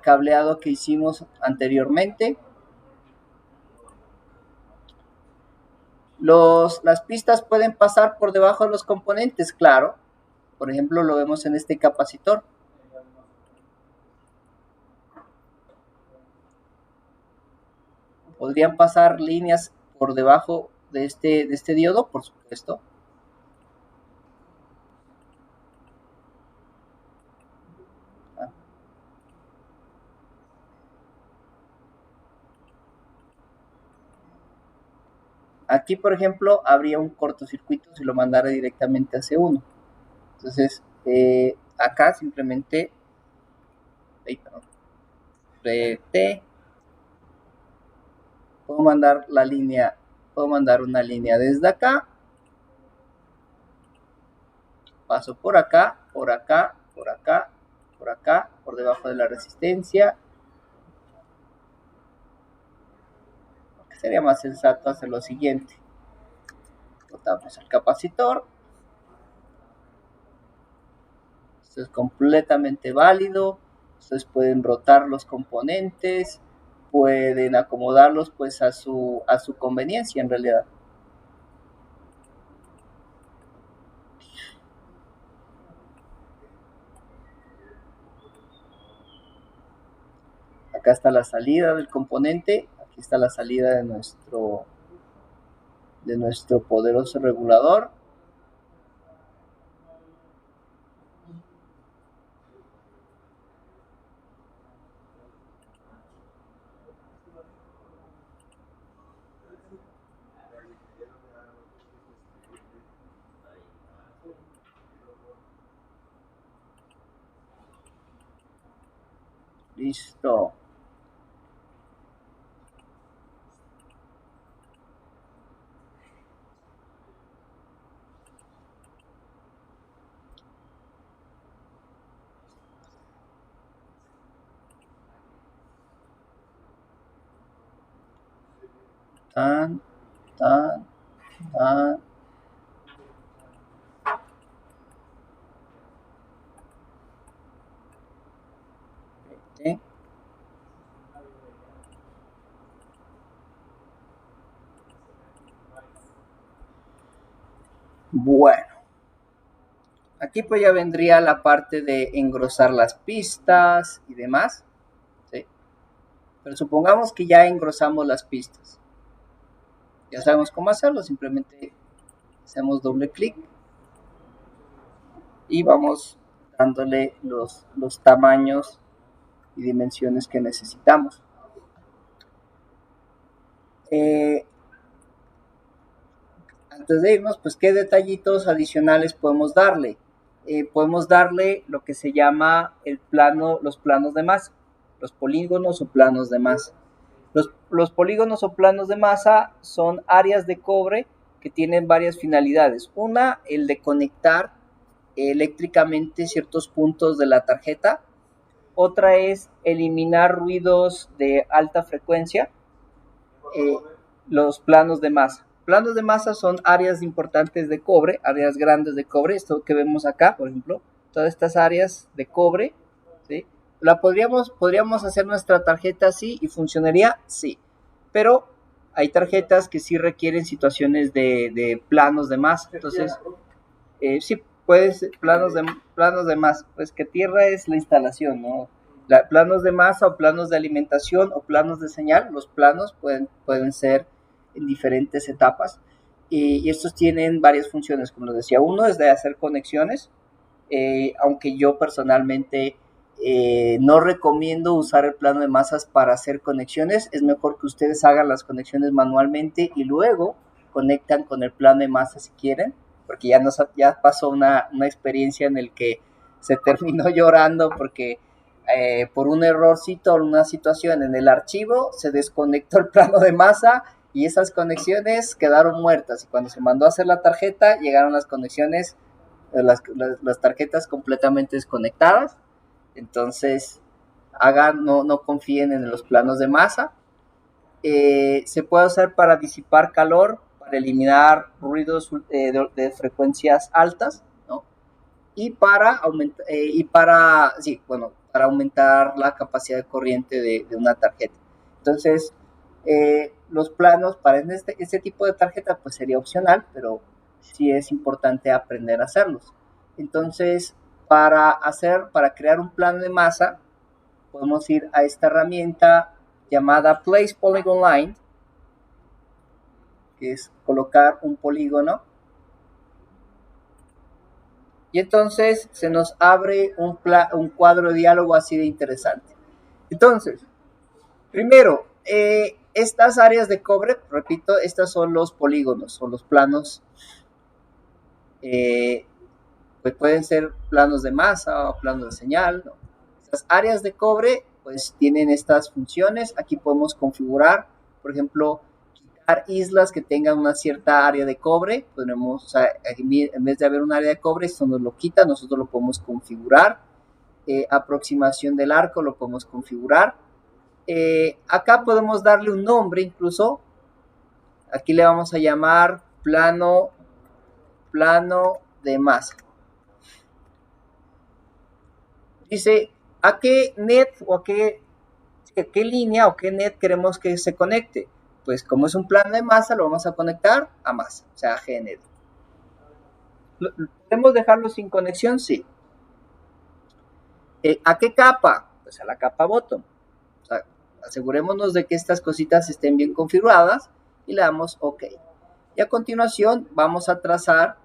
cableado que hicimos anteriormente. Las pistas pueden pasar por debajo de los componentes, claro. Por ejemplo, lo vemos en este capacitor. Podrían pasar líneas por debajo de este diodo, por supuesto. Aquí, por ejemplo, habría un cortocircuito si lo mandara directamente a C1. Entonces, acá simplemente PT, puedo mandar una línea desde acá, paso por acá, por acá, por acá, por acá, por debajo de la resistencia. Sería más sensato hacer lo siguiente: botamos el capacitor, Esto es completamente válido. Ustedes pueden rotar los componentes, pueden acomodarlos pues a su conveniencia en realidad. Acá está la salida del componente, aquí está la salida de nuestro poderoso regulador. Listo. Tan, tan, tan. ¿Sí? Bueno, aquí pues ya vendría la parte de engrosar las pistas y demás, ¿sí? Pero supongamos que ya engrosamos las pistas. Ya sabemos cómo hacerlo, simplemente hacemos doble clic y vamos dándole los tamaños y dimensiones que necesitamos. Antes de irnos, pues qué detallitos adicionales podemos darle. Podemos darle lo que se llama los planos de masa, los polígonos o planos de masa. Los polígonos o planos de masa son áreas de cobre que tienen varias finalidades. Una, el de conectar eléctricamente ciertos puntos de la tarjeta. Otra es eliminar ruidos de alta frecuencia. Los planos de masa. Planos de masa son áreas importantes de cobre, áreas grandes de cobre, esto que vemos acá, por ejemplo, todas estas áreas de cobre, ¿sí? Podríamos hacer nuestra tarjeta así y funcionaría, sí, pero hay tarjetas que sí requieren situaciones de planos de masa, entonces, sí, puedes, planos de masa, pues que tierra es la instalación, ¿no? Planos de masa o planos de alimentación o planos de señal, los planos pueden ser en diferentes etapas y estos tienen varias funciones, como les decía. Uno es de hacer conexiones, aunque yo personalmente no recomiendo usar el plano de masas para hacer conexiones. Es mejor que ustedes hagan las conexiones manualmente y luego conectan con el plano de masas si quieren, porque ya pasó una experiencia en el que se terminó llorando porque por un errorcito o una situación en el archivo se desconectó el plano de masa y esas conexiones quedaron muertas, y cuando se mandó a hacer la tarjeta llegaron las conexiones, las tarjetas completamente desconectadas. Entonces no confíen en los planos de masa. Se puede usar para disipar calor, para eliminar ruidos de frecuencias altas, ¿no? Y para aumentar la capacidad de corriente de una tarjeta. Entonces, los planos para este tipo de tarjeta pues sería opcional, pero sí es importante aprender a hacerlos. Entonces, para crear un plano de masa, podemos ir a esta herramienta llamada Place Polygon Line, que es colocar un polígono. Y entonces se nos abre un cuadro de diálogo así de interesante. Entonces, primero, estas áreas de cobre, repito, estas son los polígonos, son los planos. Pues pueden ser planos de masa o planos de señal, ¿no? Estas áreas de cobre pues tienen estas funciones. Aquí podemos configurar, por ejemplo, quitar islas que tengan una cierta área de cobre. Podemos, o sea, en vez de haber un área de cobre, esto nos lo quita, nosotros lo podemos configurar. Aproximación del arco lo podemos configurar. Acá podemos darle un nombre incluso. Aquí le vamos a llamar plano de masa. Dice, ¿a qué net o a qué línea o qué net queremos que se conecte? Pues como es un plano de masa, lo vamos a conectar a masa, o sea, a GND. ¿Podemos dejarlo sin conexión? Sí. ¿A qué capa? Pues a la capa bottom. O sea, asegurémonos de que estas cositas estén bien configuradas y le damos OK. Y a continuación vamos a trazar,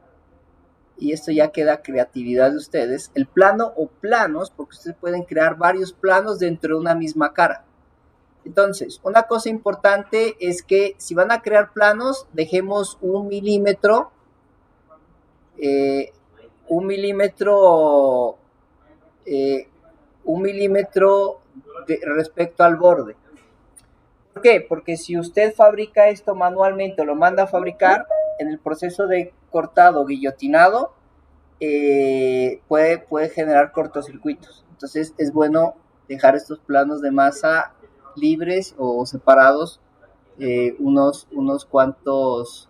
y esto ya queda creatividad de ustedes, el plano o planos, porque ustedes pueden crear varios planos dentro de una misma cara. Entonces, una cosa importante es que si van a crear planos, dejemos 1 milímetro, eh, 1 milímetro, eh, 1 milímetro respecto al borde. ¿Por qué? Porque si usted fabrica esto manualmente o lo manda a fabricar, en el proceso de cortado, guillotinado, puede generar cortocircuitos. Entonces es bueno dejar estos planos de masa libres o separados unos cuantos,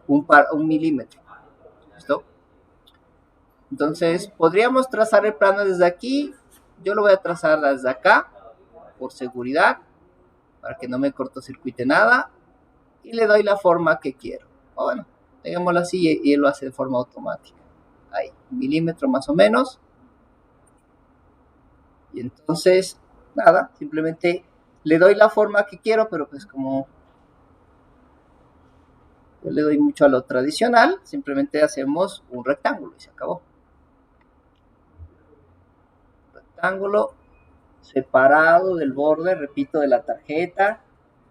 un milímetro. ¿Listo? Entonces podríamos trazar el plano desde aquí. Yo lo voy a trazar desde acá por seguridad, para que no me cortocircuite nada, y le doy la forma que quiero. O bueno, digámoslo así, y él lo hace de forma automática. Ahí, 1 milímetro más o menos. Y entonces, nada, simplemente le doy la forma que quiero, pero pues como yo le doy mucho a lo tradicional, simplemente hacemos un rectángulo y se acabó. Rectángulo separado del borde, repito, de la tarjeta.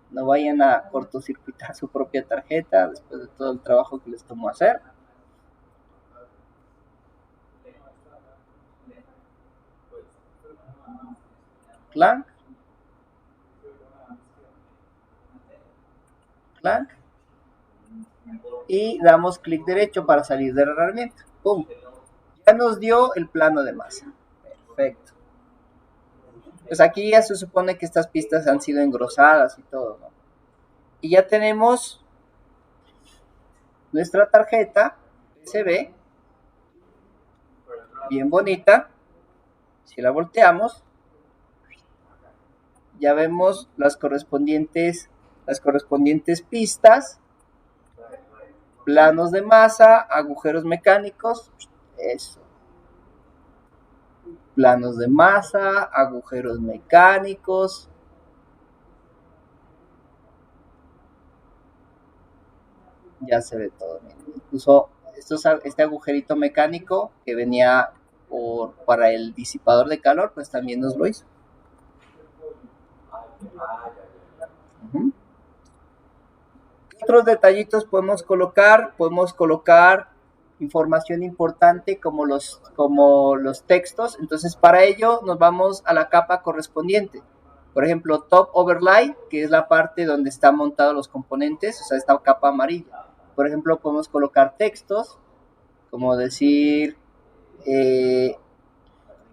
No vayan a cortocircuitar su propia tarjeta después de todo el trabajo que les tomó hacer. Clank. Clank. Y damos clic derecho para salir de la herramienta. ¡Pum! Ya nos dio el plano de masa. Perfecto. Pues aquí ya se supone que estas pistas han sido engrosadas y todo, ¿no? Y ya tenemos nuestra tarjeta PCB, bien bonita. Si la volteamos, ya vemos las correspondientes pistas, planos de masa, agujeros mecánicos, eso. Planos de masa, agujeros mecánicos. Ya se ve todo. Incluso este agujerito mecánico que venía para el disipador de calor, pues también nos lo hizo. Uh-huh. ¿Qué otros detallitos podemos colocar? Podemos colocar información importante como los textos. Entonces, para ello nos vamos a la capa correspondiente. Por ejemplo, Top Overlay, que es la parte donde están montados los componentes, o sea, esta capa amarilla. Por ejemplo, podemos colocar textos, como decir, hay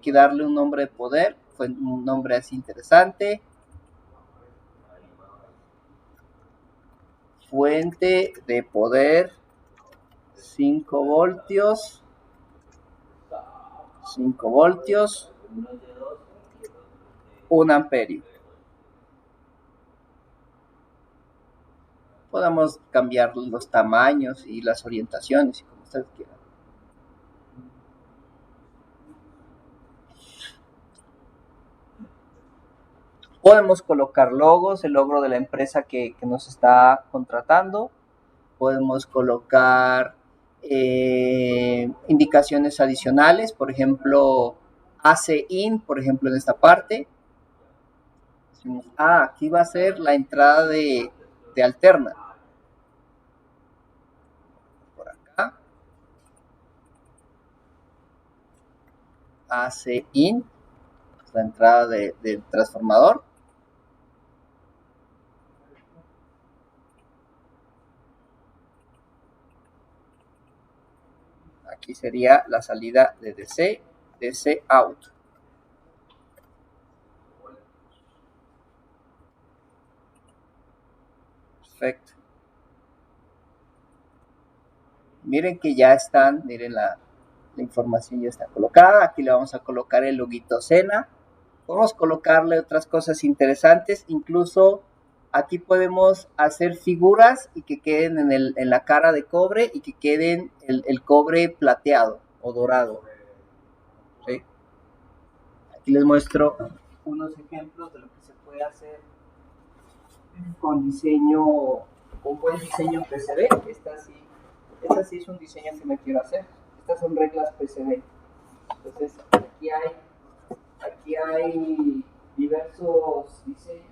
que darle un nombre de poder, fue un nombre así interesante. Fuente de poder, 5 voltios, 1 amperio. Podemos cambiar los tamaños y las orientaciones, como ustedes quieran. Podemos colocar logos, el logo de la empresa que nos está contratando. Podemos colocar indicaciones adicionales, por ejemplo, AC in, por ejemplo, en esta parte. Decimos, aquí va a ser la entrada de alterna. Por acá. AC in, la entrada del transformador. Aquí sería la salida de DC out. Perfecto. Miren que ya están, miren La información ya está colocada. Aquí le vamos a colocar el loguito Sena. Podemos colocarle otras cosas interesantes. Incluso aquí podemos hacer figuras y que queden en la cara de cobre y que queden el cobre plateado o dorado. ¿Sí? Aquí les muestro unos ejemplos de lo que se puede hacer con diseño, con buen diseño PCB. Esta sí es un diseño que me quiero hacer. Estas son reglas PCB. Entonces, aquí hay diversos diseños.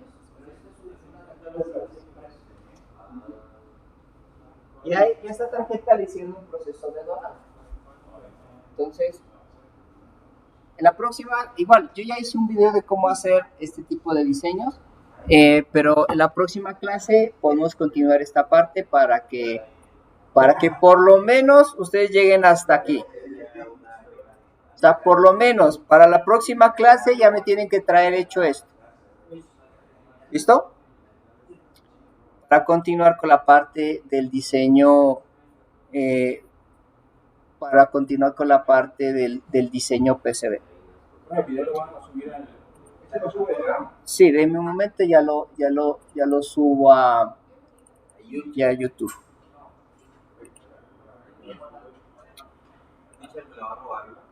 Y esta tarjeta le hicieron un proceso de dorado. Entonces, en la próxima, igual, yo ya hice un video de cómo hacer este tipo de diseños, pero en la próxima clase podemos continuar esta parte para que por lo menos ustedes lleguen hasta aquí. O sea, por lo menos para la próxima clase ya me tienen que traer hecho esto. ¿Listo? Para continuar con la parte del diseño, del diseño PCB. Bueno, el video lo van a subir al... ¿Este lo sube ya? Sí, de mi momento ya lo subo a YouTube. Dice que le va a robar.